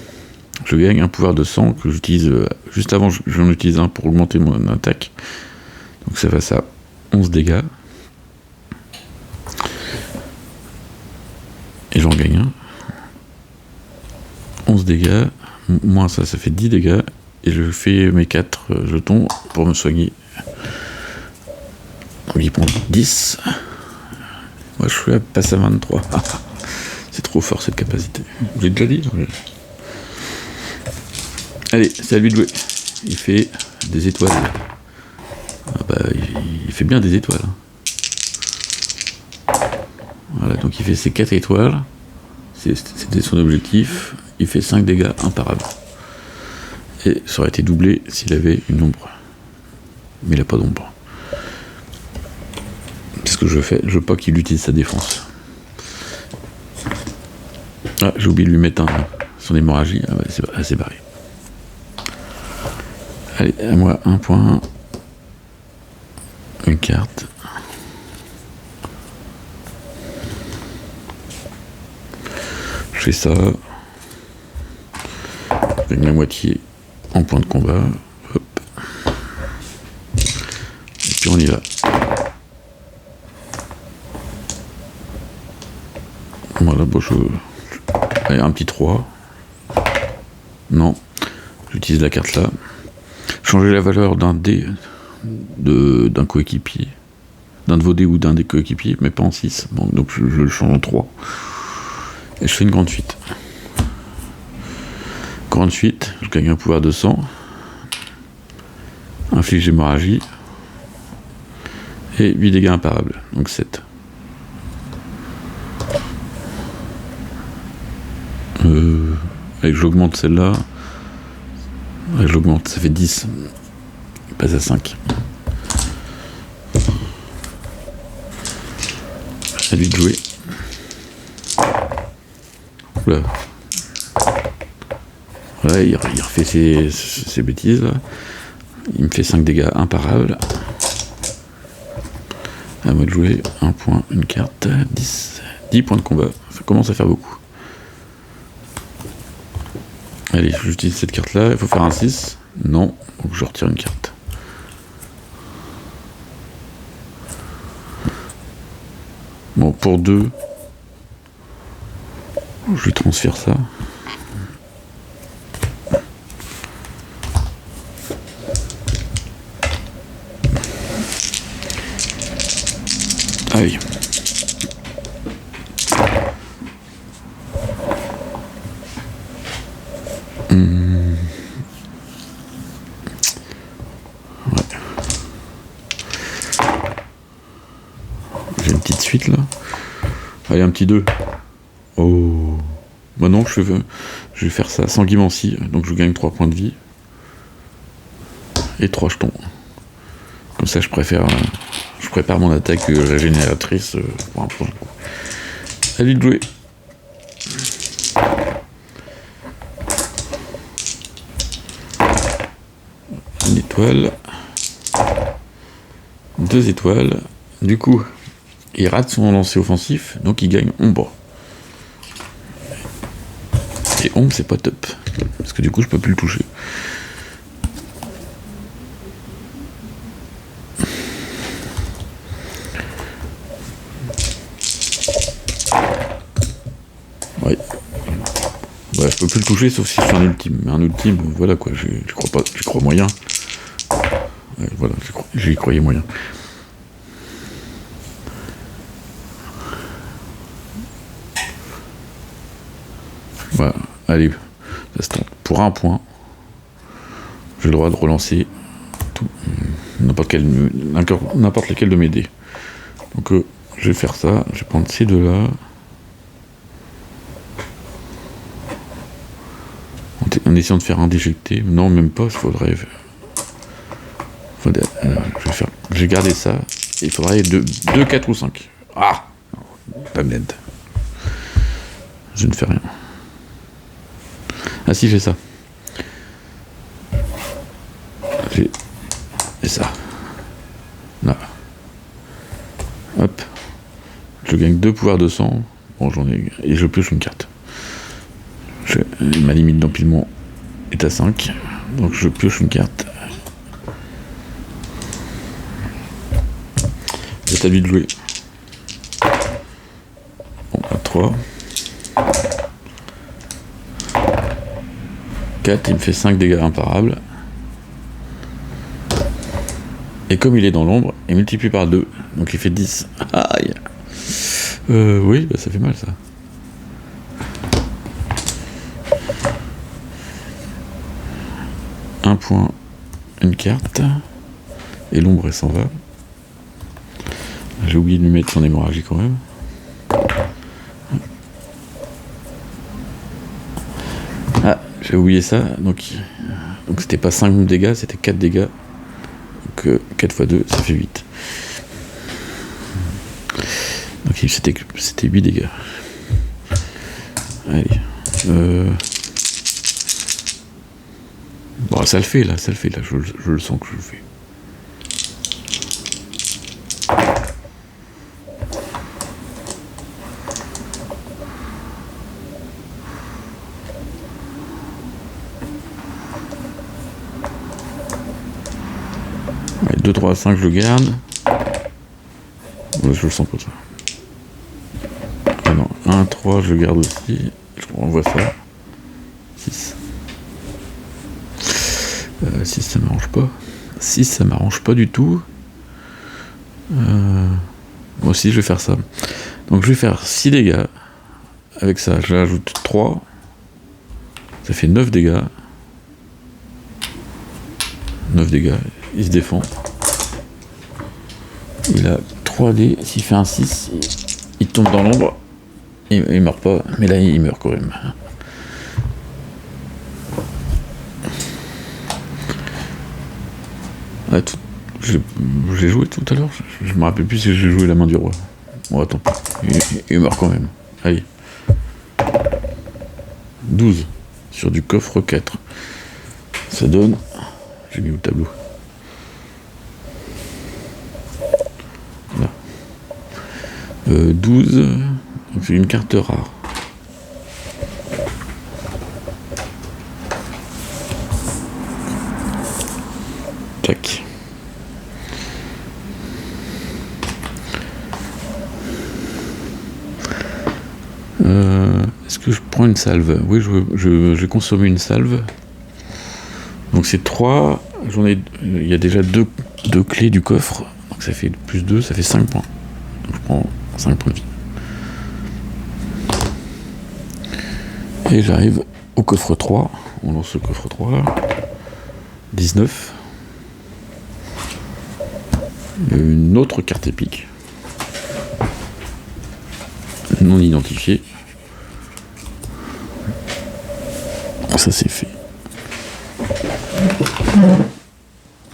Je gagne un pouvoir de sang que j'utilise juste avant, j'en utilise un pour augmenter mon attaque. Donc ça va à 11 dégâts. Et j'en gagne un. 11 dégâts, moins ça fait 10 dégâts. Et je fais mes 4 jetons pour me soigner. Donc il prend 10. Moi je suis passé à 23. C'est trop fort cette capacité. Je l'ai déjà dit. Allez, c'est à lui de jouer. Il fait des étoiles. Ah bah, il fait bien des étoiles. Voilà, donc il fait ses 4 étoiles. C'était son objectif. Il fait 5 dégâts imparables. Et ça aurait été doublé s'il avait une ombre. Mais il n'a pas d'ombre. C'est ce que je fais. Je veux pas qu'il utilise sa défense. Ah, j'ai oublié de lui mettre son hémorragie. Ah ouais, c'est barré. Allez, à moi, un point. Une carte. Je fais ça. Je gagne la moitié en point de combat. Hop. Et puis on y va. Voilà, bon, allez, un petit 3. Non. J'utilise la carte là. Changer la valeur d'un dé d'un coéquipier. D'un de vos dés ou d'un des coéquipiers, mais pas en 6. Bon, donc je le change en 3. Et je fais une grande suite. Grande suite, je gagne un pouvoir de sang. Inflige hémorragie. Et 8 dégâts imparables, donc 7. Avec j'augmente celle-là. J'augmente, ça fait 10. Il passe à 5. À lui de jouer. Oula. Ouais, il refait ses bêtises là. Il me fait 5 dégâts imparables. À moi de jouer. Un point, une carte. 10 points de combat. Ça commence à faire beaucoup. Allez, j'utilise cette carte là. Il faut faire un 6. Non. Donc je retire une carte. Bon, pour 2, je lui transfère ça. Ah oui. Ouais. J'ai une petite suite là. Allez, un petit 2. Oh. Bah non, je vais faire ça sans guimancie. Donc je gagne 3 points de vie. Et 3 jetons. Comme ça, je prépare mon attaque régénératrice pour un point. Allez de jouer. Une étoile. 2 étoiles. Du coup, il rate son lancer offensif, donc il gagne ombre. Et ombre, c'est pas top. Parce que du coup, je peux plus le toucher. Ouais. Ouais, je peux plus le toucher sauf si je fais un ultime. Mais un ultime, voilà quoi, j'y crois pas, j'y crois moyen. Ouais, voilà, j'y croyais moyen. Voilà, allez, ça se tente. Pour un point, j'ai le droit de relancer tout, n'importe lequel de mes dés. Donc je vais faire ça, je vais prendre ces deux-là. En essayant de faire un déjecté. Non, même pas, il faudrait... je vais garder ça. Et il faudrait 2, 4 ou 5. Ah, la merde. Je ne fais rien. Ah si, j'ai ça. J'ai ça. Là. Hop. Je gagne 2 pouvoirs de sang. Bon, j'en ai... Et je pioche une carte. Ma limite d'empilement est à 5. Donc je pioche une carte. C'est à lui de jouer. Bon, à 3. 4, il me fait 5 dégâts imparables. Et comme il est dans l'ombre, il multiplie par 2. Donc il fait 10. Aïe. Oui, bah ça fait mal ça. Un point, une carte. Et l'ombre elle s'en va. J'ai oublié de lui mettre son hémorragie quand même. Ah, j'ai oublié ça. Donc c'était pas 5 dégâts, c'était 4 dégâts. Donc 4 x 2, ça fait 8. Donc c'était 8 dégâts. Allez. Bon, ça le fait là, je le sens que je le fais. Ouais, 2, 3, 5, je le garde. Ouais, je le sens comme ça. Ah non, 1, 3, je le garde aussi. Je renvoie ça. 6. 6, ça m'arrange pas. 6, ça m'arrange pas du tout. Moi aussi, je vais faire ça. Donc, je vais faire 6 dégâts. Avec ça, je rajoute 3. Ça fait 9 dégâts. 9 dégâts. Il se défend. Il a 3 dés. S'il fait un 6, il tombe dans l'ombre. Il meurt pas. Mais là, il meurt quand même. Ah, j'ai joué tout à l'heure. Je me rappelle plus si j'ai joué la main du roi. Bon, attends. Il meurt quand même. Allez. 12 sur du coffre 4. Ça donne... J'ai mis au tableau. Là. 12. C'est une carte rare. Tac. Est-ce que je prends une salve? Oui, je vais consommer une salve. Donc c'est 3. Il y a déjà 2 clés du coffre. Donc ça fait plus 2, ça fait 5 points. Donc je prends 5 points de vie. Et j'arrive au coffre 3. On lance le coffre 3. 19. Une autre carte épique. Non identifiée. Ça c'est fait.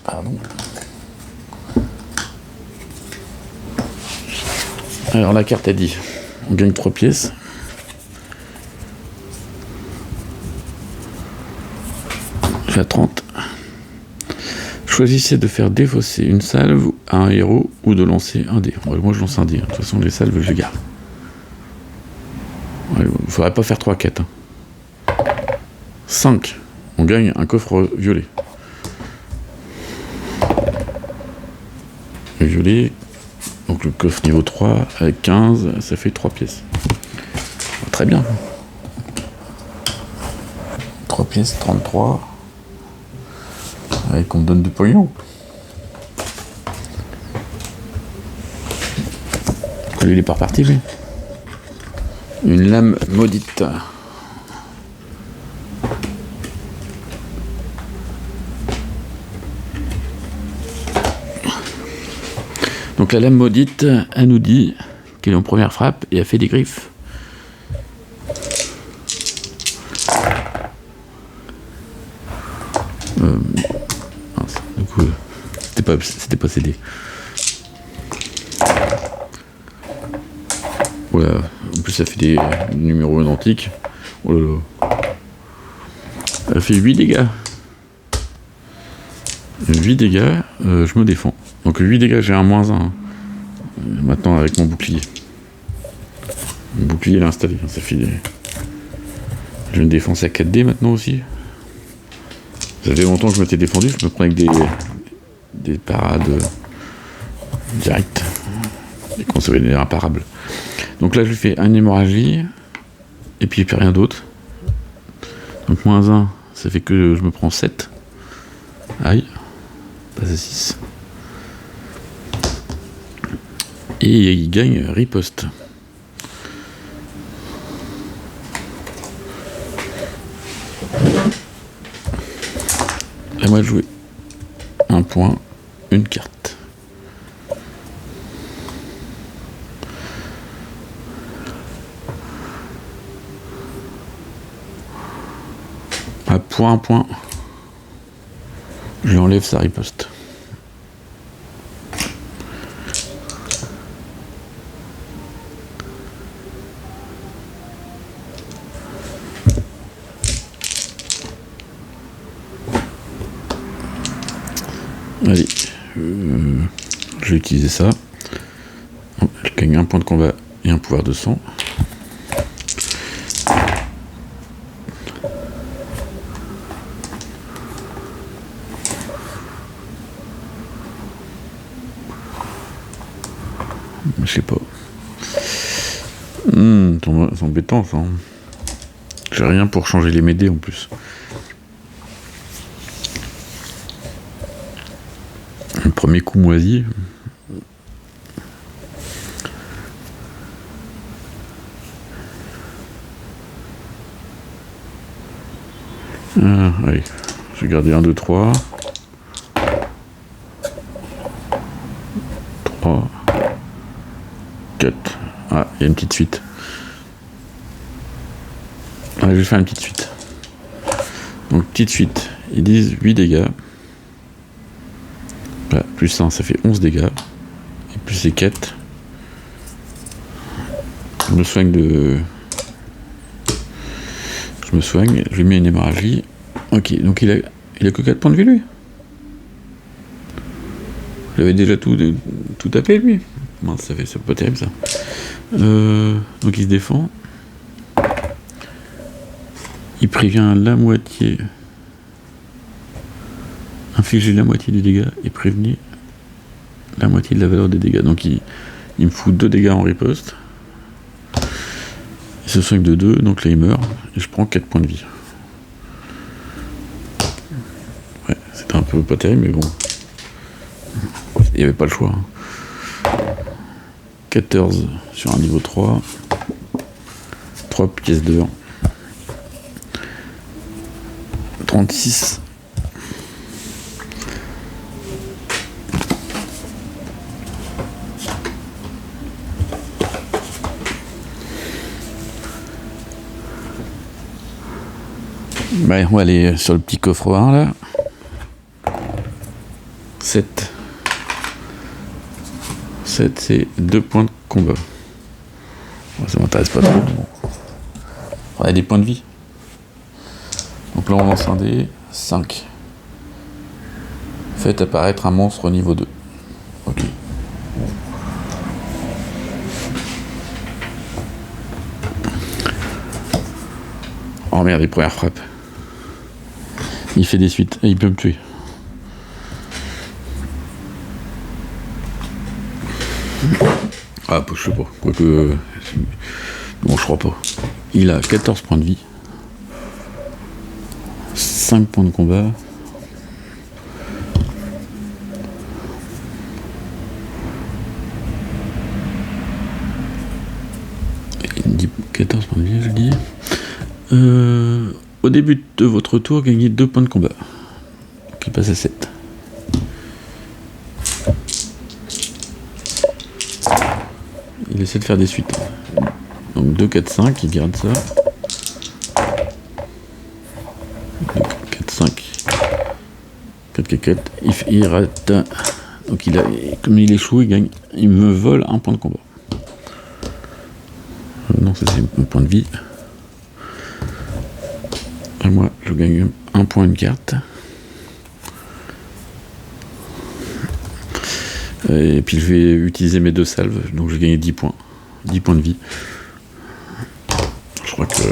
Pardon. Alors la carte a dit, on gagne 3 pièces. J'ai à 30. Choisissez de faire défausser une salve à un héros ou de lancer un dé. Ouais, moi je lance un dé. De toute façon les salves je les garde. Il ne faudrait pas faire 3 quêtes. 5. On gagne un coffre violet. Violet. Donc le coffre niveau 3 avec 15, ça fait 3 pièces. Très bien. pièce 33. Ouais, qu'on me donne du pognon. Lui, il est pas reparti, lui. Une lame maudite. Donc la lame maudite, elle nous dit qu'elle est en première frappe et elle fait des griffes. Du coup, c'était pas cédé. Voilà. En plus, ça fait des numéros identiques. Oh là là. Elle fait 8 dégâts. 8 dégâts, je me défends. Donc 8 dégâts, j'ai un -1. Maintenant avec mon bouclier. Mon bouclier est installé. Ça fait des... J'ai une défense à 4D maintenant aussi. Ça fait longtemps que je m'étais défendu, je me prends avec des parades directes. Des consommateurs imparables. Donc là je lui fais une hémorragie. Et puis rien d'autre. Donc -1, ça fait que je me prends 7. Aïe. Passe à 6. Et il gagne riposte. À moi de jouer. Un point, une carte. À point, je lui enlève sa riposte. Allez, je vais utiliser ça. Je gagne un point de combat et un pouvoir de sang. Je sais pas. C'est embêtant ça. J'ai rien pour changer les médés en plus. Le premier coup moisi. Allez, je vais garder 1, 2, 3. 3. 4. Ah, il y a une petite suite. Ah, je vais faire une petite suite. Donc, petite suite. Ils disent 8 dégâts. Voilà, plus 1, ça fait 11 dégâts. Et plus les 4. Je me soigne de... Je me soigne, je lui mets une hémorragie. Ok, donc il a que 4 points de vie, lui. J'avais déjà tout tapé, lui. Mince, c'est pas terrible, ça. Donc il se défend. Il prévient la moitié. Infliger la moitié du dégât et prévenir la moitié de la valeur des dégâts. Donc il me fout 2 dégâts en riposte. Il se soigne de 2, donc là il meurt. Et je prends 4 points de vie. Ouais, c'était un peu pas terrible, mais bon. Il n'y avait pas le choix. 14 sur un niveau 3. 3 pièces d'or. 36. Ouais, on va aller sur le petit coffre 1 là. 7. 7, c'est 2 points de combat. Bon, ça m'intéresse pas trop. On a des points de vie. Donc là, on lance un dé. 5. Faites apparaître un monstre au niveau 2. Ok. Oh merde, les premières frappes. Il fait des suites et il peut me tuer. Ah, je sais pas. Quoique. Bon, je crois pas. Il a 14 points de vie. 5 points de combat. Il dit 14 points de vie, je dis. Au début de votre tour, gagnez 2 points de combat. Qui passe à 7. Il essaie de faire des suites. Donc 2, 4, 5, il garde ça. 2, 4, 5. 4, 4, 4. Il rate. Donc comme il échoue, il gagne. Il me vole un point de combat. Non, ça c'est un point de vie. Et moi, je gagne un point, une carte. Et puis je vais utiliser mes 2 salves, donc je vais gagner 10 points. 10 points de vie. Je crois que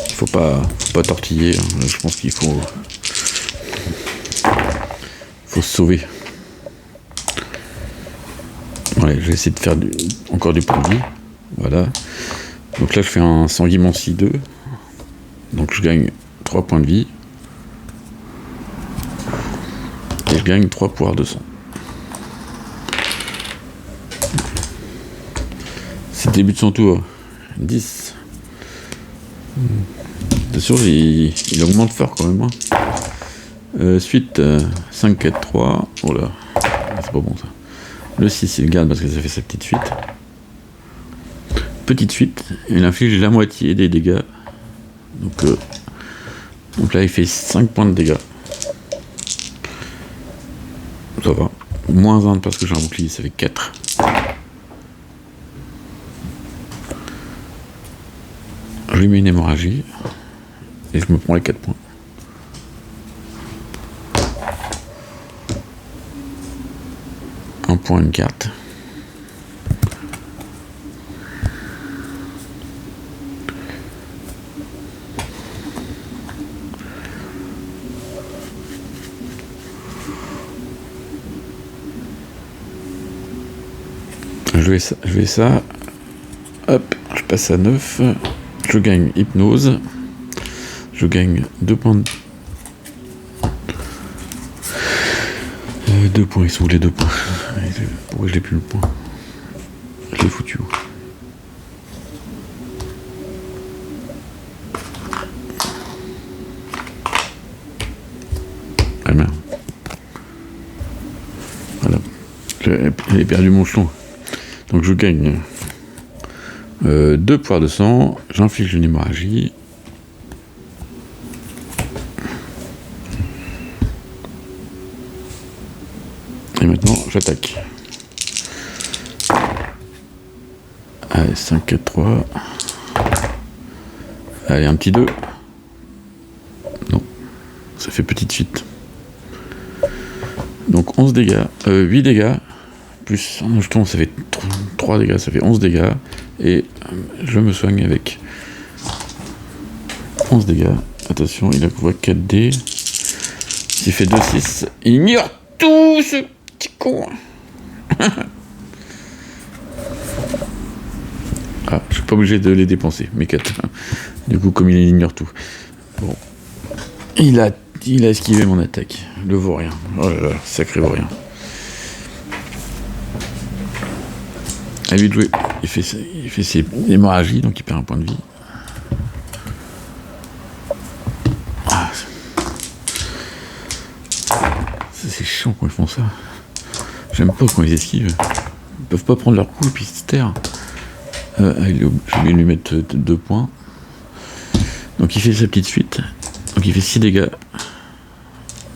il faut pas tortiller. Hein. Je pense qu'il faut se sauver. Ouais, je vais essayer de faire encore du point de vie. Voilà. Donc là, je fais un sanguimancie 2. Donc je gagne 3 points de vie. Et je gagne 3 pouvoirs de sang. C'est le début de son tour. 10. Bien sûr, il augmente fort quand même. Hein. Suite 5, 4, 3. Oh là, c'est pas bon ça. Le 6, il garde parce que ça fait sa petite suite. Petite suite, il inflige la moitié des dégâts. Donc là, il fait 5 points de dégâts. Ça va. Moins 1 parce que j'ai un bouclier, ça fait 4. Je lui mets une hémorragie. Et je me prends les 4 points. Un point, une carte. Je vais ça. Hop, je passe à 9. Je gagne hypnose. Je gagne 2 points de... 2 points, ils sont où les 2 points? Pourquoi je l'ai plus le point? Je l'ai foutu où? Ah merde. Voilà. J'ai perdu mon jeton. Donc je gagne 2 poires de sang, j'inflige une hémorragie. Et maintenant j'attaque. Allez, 5, 4, 3. Allez, un petit 2. Non, ça fait petite suite. Donc 11 dégâts, 8 dégâts. Plus un jeton, ça fait 3 dégâts, ça fait 11 dégâts. Et je me soigne avec 11 dégâts. Attention, il a couvert 4D. S'il fait 2, 6, il ignore tout ce petit con. Ah, je suis pas obligé de les dépenser, mes 4. Du coup, comme il ignore tout. Bon. Il a esquivé mon attaque. Le vaurien. Oh là là, sacré vaurien. À lui de jouer. Il fait ses hémorragies, donc il perd un point de vie. Ah, c'est chiant quand ils font ça. J'aime pas quand ils esquivent. Ils peuvent pas prendre leur coup et puis se taire. Je vais lui mettre 2 points. Donc il fait sa petite suite. Donc il fait 6 dégâts.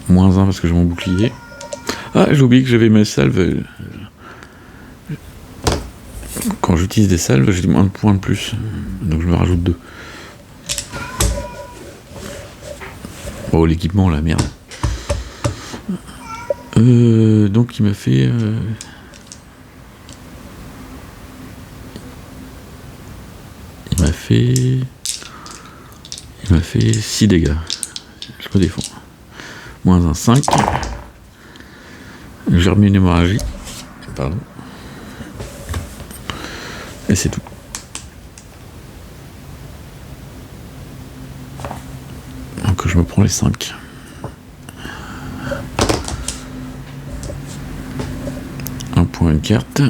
Moins 1 parce que j'ai mon bouclier. Ah, j'ai oublié que j'avais mes salves. Quand j'utilise des salves, j'ai moins de points de plus. Donc je me rajoute 2. Oh, l'équipement, la merde. Donc il m'a fait... Il m'a fait 6 dégâts. Je me défends. Moins 1, 5. J'ai remis une hémorragie. Pardon. Et c'est tout. Donc je me prends les 5. Un point, une carte.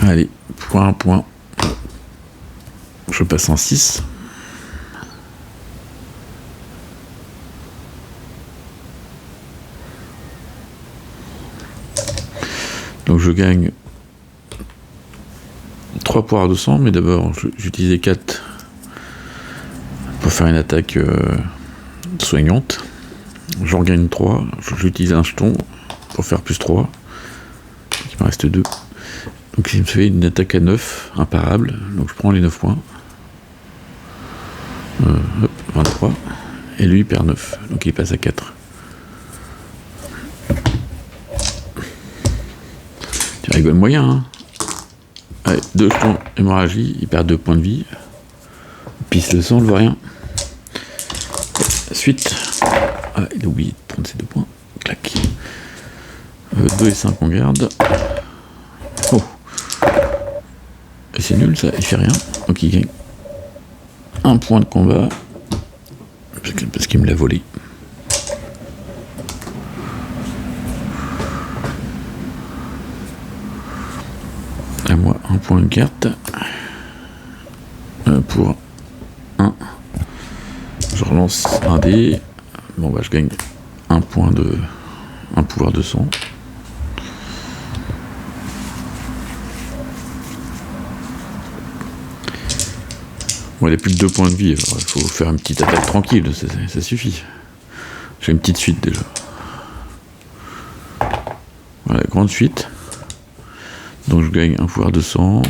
Allez, pour un point, je passe en 6. Donc je gagne 3 poires de sang, mais d'abord j'utilisais 4 pour faire une attaque soignante. J'en gagne 3, j'utilise un jeton pour faire plus 3. Il me reste 2. Donc il me fait une attaque à 9, imparable, donc je prends les 9 points. 23. Et lui il perd 9, donc il passe à 4. Tu rigoles moyen, hein. Allez, 2 jetons hémorragie, il perd 2 points de vie. Il pisse le sang, on ne voit rien. Suite. Ah, il a oublié de prendre ses 2 points. Clac. 2 et 5 on garde. Oh. Et c'est nul ça, il fait rien. Donc il gagne 1 point de combat. Parce qu'il me l'a volé. À moi, 1 point de carte. Pour 1. Je relance un dé. Bon bah je gagne 1 point de. Un pouvoir de sang. Bon, il a plus de 2 points de vie, alors il faut faire une petite attaque tranquille, ça suffit. J'ai une petite suite déjà. Voilà, grande suite. Donc je gagne un pouvoir de sang,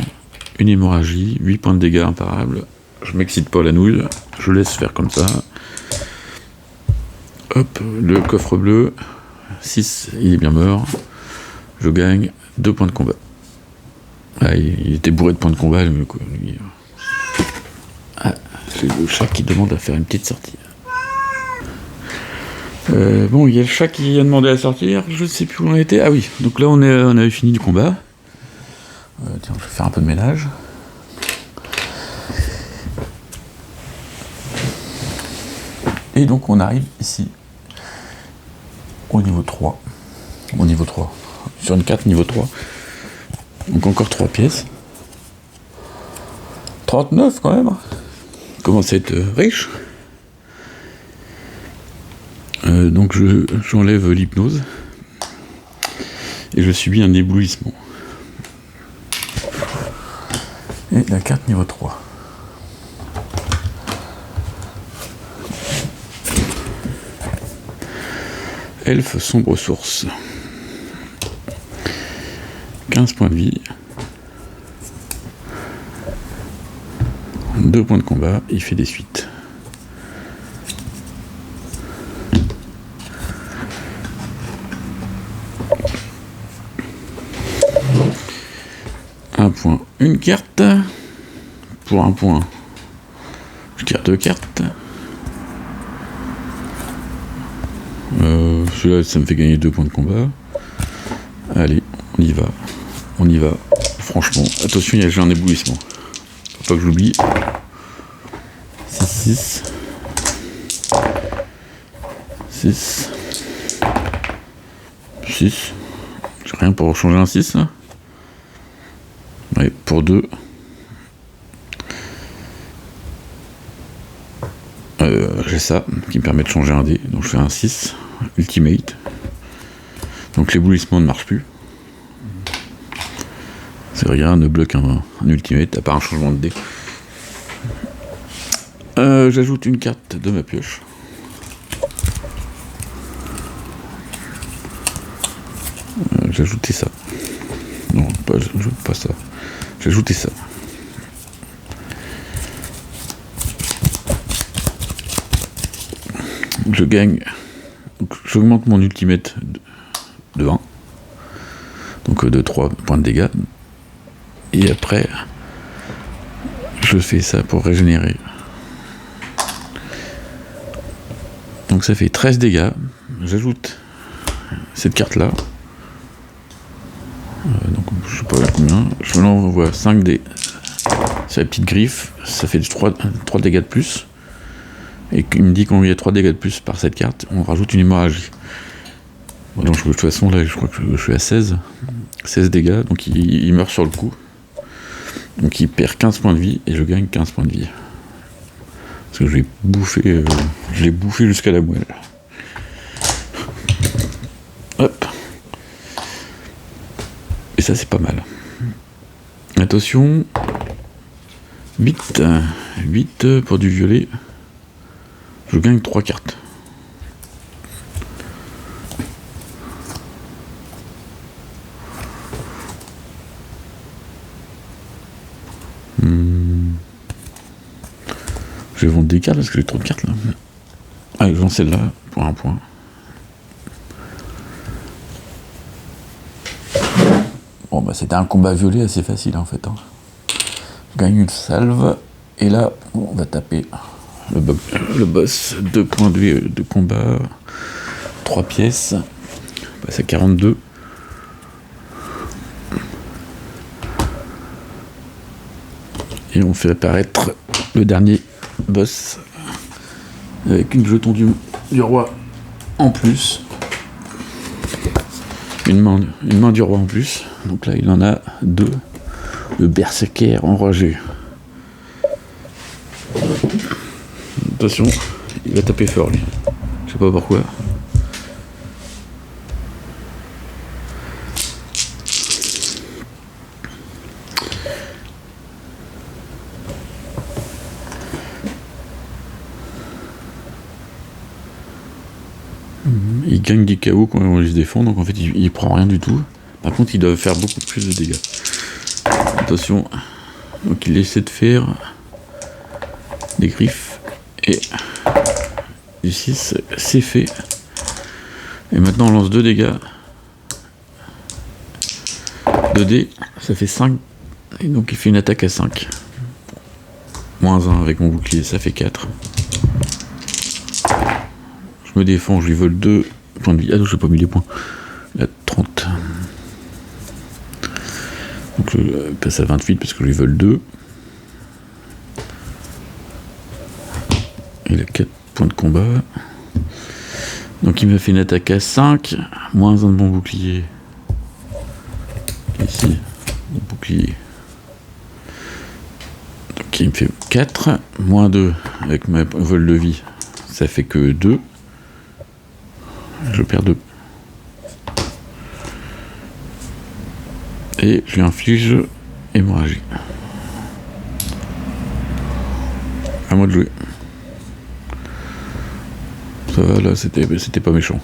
une hémorragie, 8 points de dégâts imparables. Je m'excite pas la nouille, je laisse faire comme ça. Hop, le coffre bleu, 6, il est bien mort. Je gagne 2 points de combat. Ah, il était bourré de points de combat, lui. Ah, c'est le chat qui demande à faire une petite sortie. Bon, il y a le chat qui a demandé à sortir, je sais plus où on était. Ah oui, donc là on avait fini le combat. Tiens, je vais faire un peu de ménage. Et donc on arrive ici au niveau 3. Au niveau 3. Sur une carte niveau 3. Donc encore 3 pièces. 39 quand même. Commence à être riche. Donc j'enlève l'hypnose. Et je subis un éblouissement. Et la carte niveau 3. Elfe sombre source. 15 points de vie. 2 points de combat. Il fait des suites. Un point. Une carte. Pour un point. Je tire 2 cartes. Celui-là, ça me fait gagner 2 points de combat. Allez, on y va. On y va. Franchement, attention, j'ai un éblouissement. Faut pas que j'oublie. 6, 6. 6. J'ai rien pour changer un 6 là. Ouais, pour 2. J'ai ça qui me permet de changer un dé. Donc je fais un 6. Ultimate. Donc l'éblouissement ne marche plus. C'est rien, ne bloque un ultimate à part un changement de dé. J'ajoute une carte de ma pioche. J'ai ajouté ça. Non, pas ça. J'ai ajouté ça. Je gagne. Donc, j'augmente mon ultimate de 1. Donc de 3 points de dégâts. Et après, je fais ça pour régénérer. Donc ça fait 13 dégâts. J'ajoute cette carte là. Donc je sais pas combien. Je l'envoie 5 dés. C'est la petite griffe. Ça fait 3 dégâts de plus. Et il me dit qu'on y a 3 dégâts de plus par cette carte. On rajoute une hémorragie. Donc de toute façon là je crois que je suis à 16 dégâts. Donc il meurt sur le coup. Donc il perd 15 points de vie et je gagne 15 points de vie. Parce que je l'ai bouffé jusqu'à la moelle. Hop. Et ça c'est pas mal. Attention. 8 pour du violet. Je gagne 3 cartes. Je vais vendre des cartes parce que j'ai trop de cartes là. Allez, je vends celle-là pour 1 point. Bon bah c'était un combat violet assez facile en fait. Je gagne une salve. Et là, on va taper le boss. 2 points de combat. 3 pièces. On passe à 42. Et on fait apparaître le dernier boss avec une jeton du roi en plus. Une main du roi en plus. Donc là, il en a 2. Le berserker enragé. Attention, il va taper fort lui. Je sais pas pourquoi. Il gagne des KO quand on se défend, donc en fait il prend rien du tout. Par contre il doit faire beaucoup plus de dégâts. Attention. Donc il essaie de faire des griffes. Et ici c'est fait. Et maintenant on lance 2 dégâts. 2 dés, ça fait 5. Et donc il fait une attaque à 5. Moins 1 avec mon bouclier, ça fait 4. Je me défends, je lui vole 2 points de vie. Ah non, j'ai pas mis les points. Il a 30. Donc je passe à 28 parce que je lui vole 2. Il a 4 points de combat. Donc il m'a fait une attaque à 5. Moins 1 de mon bouclier. Ici, mon bouclier. Donc il me fait 4. Moins 2 avec ma vol de vie. Ça fait que 2. Je perds 2. Et je lui inflige hémorragie. À moi de jouer. Ça va, là, c'était pas méchant.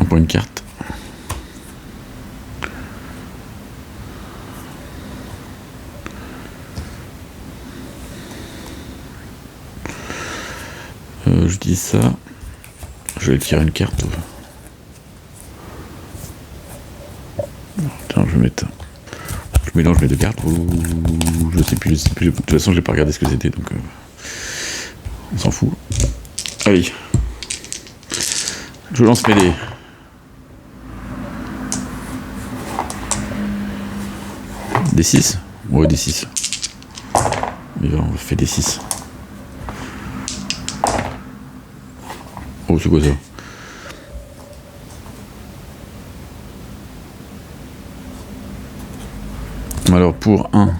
On prend une carte. Je dis ça. Je vais tirer une carte. Tiens, je vais mettre. Je mélange mes 2 cartes. Je sais plus. De toute façon, j'ai pas regardé ce que c'était, donc on s'en fout. Allez. Je lance mes dés. Des 6 ? Ouais, des 6. Mais on fait des 6. Oh, c'est quoi ça ? Alors pour 1,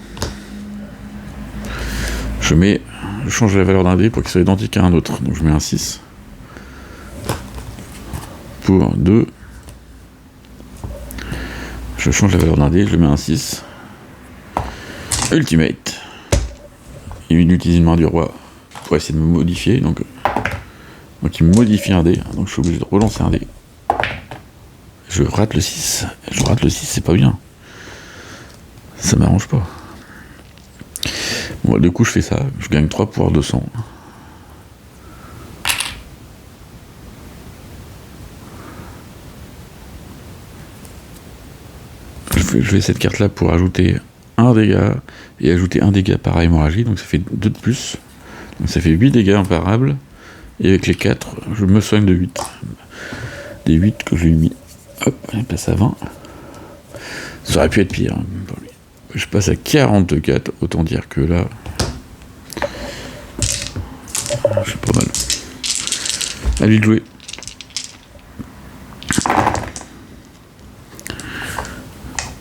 je change la valeur d'un dé pour qu'il soit identique à un autre. Donc je mets un 6. Pour 2, je change la valeur d'un dé, je mets un 6. Ultimate. Il utilise une main du roi pour essayer de me modifier. Donc il me modifie un dé. Donc je suis obligé de relancer un dé. Je rate le 6. Je rate le 6, c'est pas bien. Ça m'arrange pas. Bon, du coup, je fais ça. Je gagne 3 pouvoirs de sang. Je vais cette carte-là pour ajouter 1 dégât et ajouter 1 dégât par hémorragie, donc ça fait 2 de plus. Donc ça fait 8 dégâts imparables. Et avec les 4, je me soigne de 8. Des 8 que j'ai mis. Hop, on passe à 20. Ça aurait pu être pire. Hein. Je passe à 44, autant dire que là, je suis pas mal. À lui de jouer.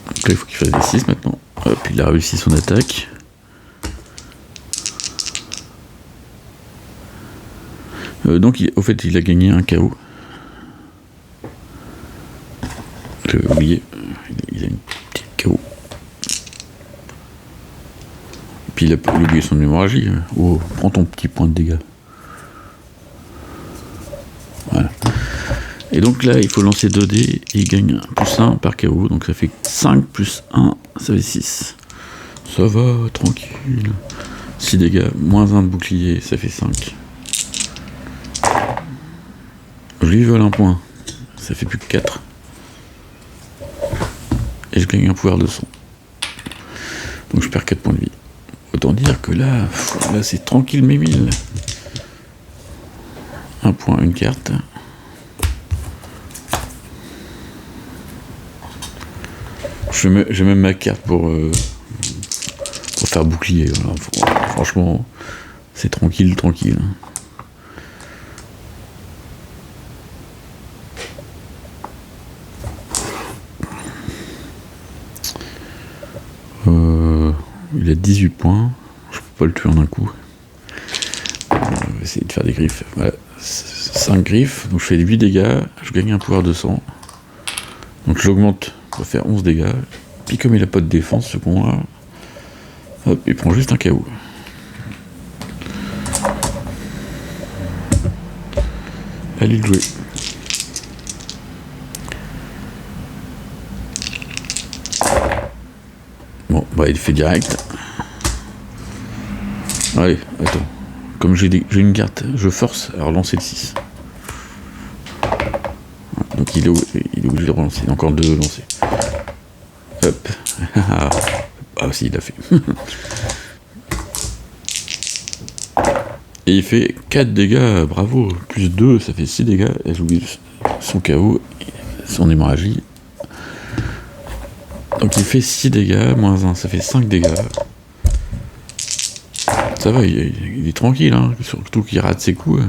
Donc là, il faut qu'il fasse des 6 maintenant. Hop, il a réussi son attaque. Donc, au fait, il a gagné un KO. J'ai oublié. Il a une petite KO. Puis il a oublié son hémorragie. Oh, prends ton petit point de dégâts. Voilà. Et donc là, il faut lancer 2 dés et il gagne plus 1 par KO. Donc ça fait 5 plus 1, ça fait 6. Ça va, tranquille. 6 dégâts, moins 1 de bouclier, ça fait 5. Je lui vole un point. Ça fait plus que 4. Et je gagne un pouvoir de son. Donc je perds 4 points de vie. Autant dire que là c'est tranquille mes 1000. Un point, une carte. J'ai même ma carte pour faire bouclier. Voilà. Franchement, c'est tranquille. Il a 18 points. Je peux pas le tuer en un coup. On va essayer de faire des griffes. Voilà. 5 griffes. Donc je fais 8 dégâts. Je gagne un pouvoir de sang. Donc j'augmente pour faire 11 dégâts. Puis comme il a pas de défense, ce con-là, hop, il prend juste un KO. Allez le jouer. Bon, bah il fait direct. Allez, attends. Comme j'ai une carte, je force à relancer le 6. Donc il est obligé de relancer. Il a encore 2 lancés. Hop. Ah si, il l'a fait. Et il fait 4 dégâts, bravo. Plus 2, ça fait 6 dégâts. Et j'oublie son KO, son hémorragie. Donc il fait 6 dégâts, moins 1, ça fait 5 dégâts. Ça va, il est tranquille, hein, surtout qu'il rate ses coups.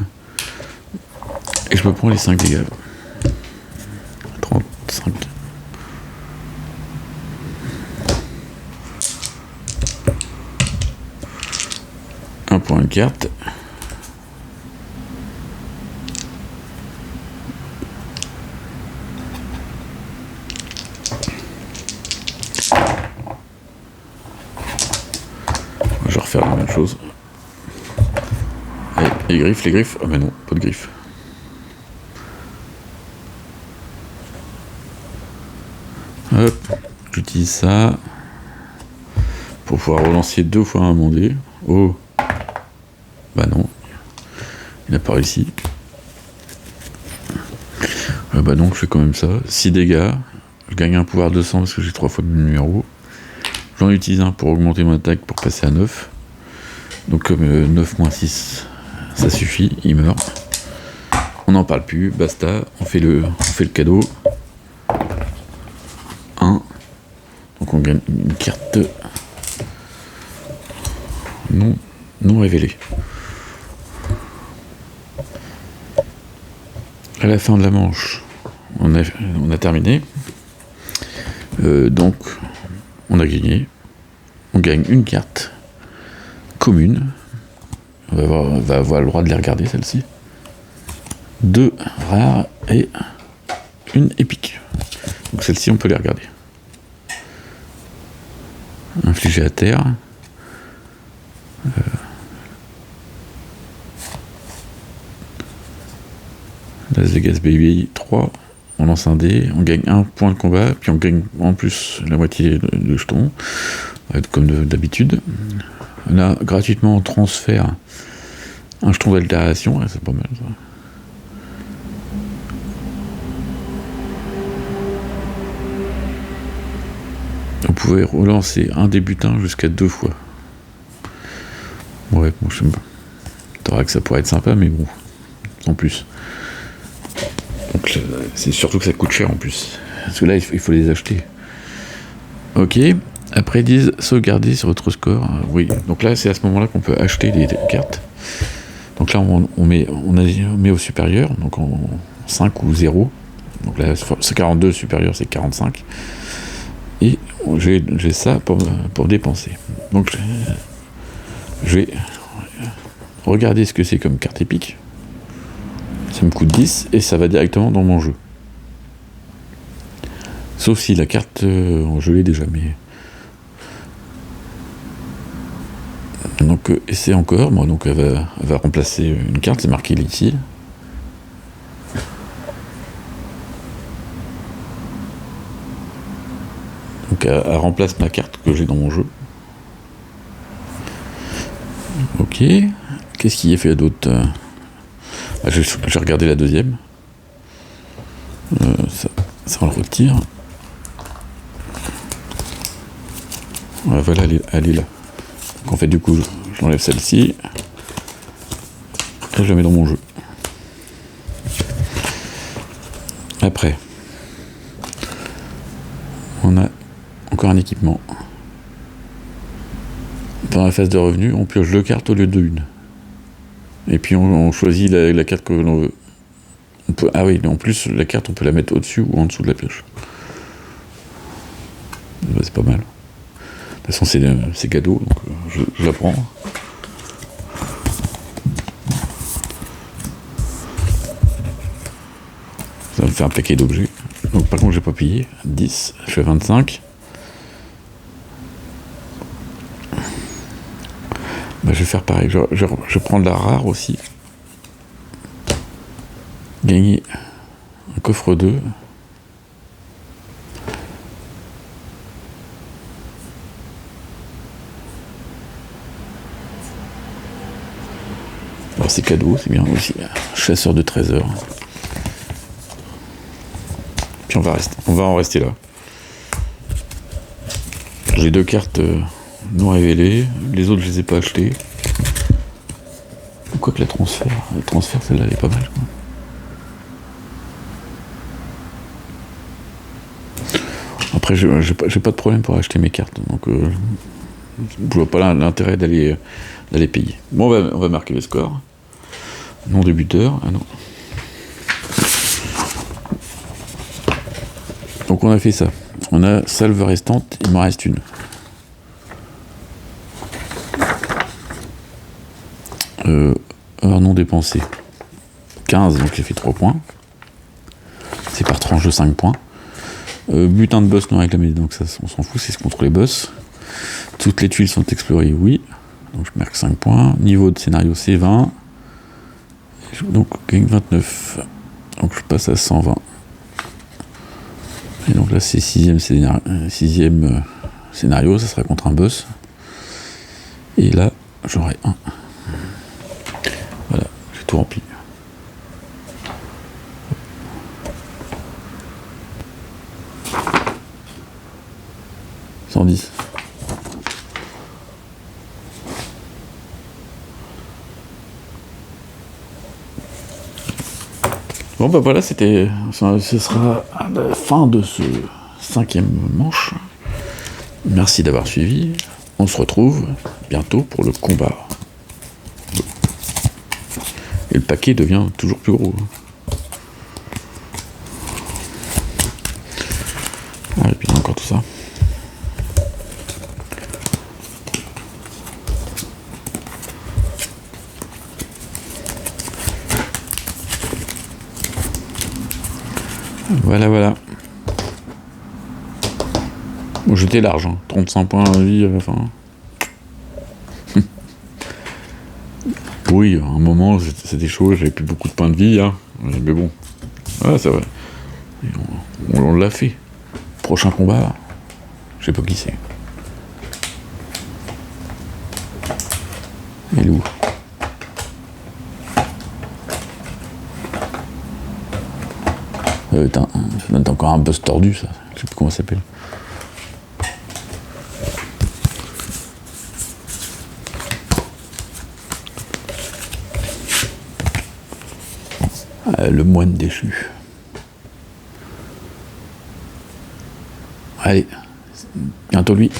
Et je me prends les 5 dégâts. 35. Un point de carte. Je vais refaire la même chose. Allez, les griffes. Ah mais non, pas de griffes. Hop, j'utilise ça pour pouvoir relancer 2 fois un mandé. Oh, bah non, il n'a pas réussi. Bah donc je fais quand même ça. 6 dégâts, je gagne un pouvoir de sang parce que j'ai 3 fois le numéro. J'en utilise un pour augmenter mon attaque pour passer à 9. Donc comme 9 moins 6, ça suffit, il meurt. On n'en parle plus, basta, on fait le cadeau. 1. Donc on gagne une carte non révélée. À la fin de la manche, on a terminé. Donc on a gagné. On gagne une carte commune. On va avoir le droit de les regarder, celle-ci. 2 rares et une épique. Donc celle-ci, on peut les regarder. Infligé à terre. Las Vegas Baby 3. On lance un dé, on gagne 1 point de combat, puis on gagne en plus la moitié de jetons, comme d'habitude. Là, gratuitement, on transfère un jeton d'altération, c'est pas mal ça. pouvez relancer un des butins jusqu'à 2 fois. Ouais, bon, je sais pas. C'est vrai que ça pourrait être sympa, mais bon, sans plus. Donc c'est surtout que ça coûte cher en plus. Parce que là, il faut les acheter. Ok. Après, ils disent sauvegarder sur votre score. Oui. Donc là, c'est à ce moment-là qu'on peut acheter les cartes. Donc là, on met au supérieur, donc en 5 ou 0. Donc là, c'est 42, supérieur, c'est 45. Et j'ai ça pour dépenser. Donc je vais regarder ce que c'est comme carte épique. Ça me coûte 10 et ça va directement dans mon jeu. Sauf si la carte, je l'ai déjà, mais... Donc, essayer encore. Bon, donc, elle va remplacer une carte, c'est marqué ici. Donc, elle remplace ma carte que j'ai dans mon jeu. Ok. Qu'est-ce qu'il y a fait d'autre? J'ai regardé la deuxième. Ça on le retire. Voilà, elle est là. Donc en fait, du coup, j'enlève celle-ci et je la mets dans mon jeu. Après, on a encore un équipement. Dans la phase de revenu, on pioche 2 cartes au lieu de 1. Et puis on choisit la carte que l'on veut. Ah oui, mais en plus, la carte, on peut la mettre au-dessus ou en dessous de la pioche. Bah, c'est pas mal. De toute façon, c'est cadeau, donc je la prends. Ça me fait un paquet d'objets. Donc par contre, j'ai pas payé. 10, je fais 25. Bah, je vais faire pareil. Je prends de la rare aussi. Gagner un coffre 2. Alors c'est cadeau, c'est bien aussi. Chasseur de trésors. Puis on va en rester là. J'ai 2 cartes non révélées. Les autres, je les ai pas achetées. Quoique la transfert, celle-là, elle est pas mal, quoi. Après, j'ai pas de problème pour acheter mes cartes, donc je vois pas l'intérêt d'aller payer. Bon, on va marquer le score. Nom du buteur. Ah non. Donc on a fait ça. On a salve restante, il m'en reste une. Heure non dépensée. 15, donc j'ai fait 3 points. C'est par tranche de 5 points. Butin de boss non réclamé, donc ça on s'en fout, c'est contre les boss. Toutes les tuiles sont explorées, oui. Donc je marque 5 points. Niveau de scénario c'est 20. Donc gagne 29. Donc je passe à 120. Et donc là c'est 6ème scénario, ça sera contre un boss. Et là j'aurai 1. Voilà, j'ai tout rempli. « 110. Bon bah voilà, ce sera à la fin de ce 5e manche. Merci d'avoir suivi. On se retrouve bientôt pour le combat. Et le paquet devient toujours plus gros. Ah, et puis il y a encore tout ça. Voilà. Bon, j'étais large, 35 points à vie à la fin. Oui, à un moment, c'était chaud, j'avais plus beaucoup de points de vie, mais bon. Ah, c'est vrai. On l'a fait. Prochain combat, je sais pas qui c'est. Il est où? T'as encore un boss tordu, ça. Je sais plus comment ça s'appelle. Le moine déchu. Allez, bientôt lui.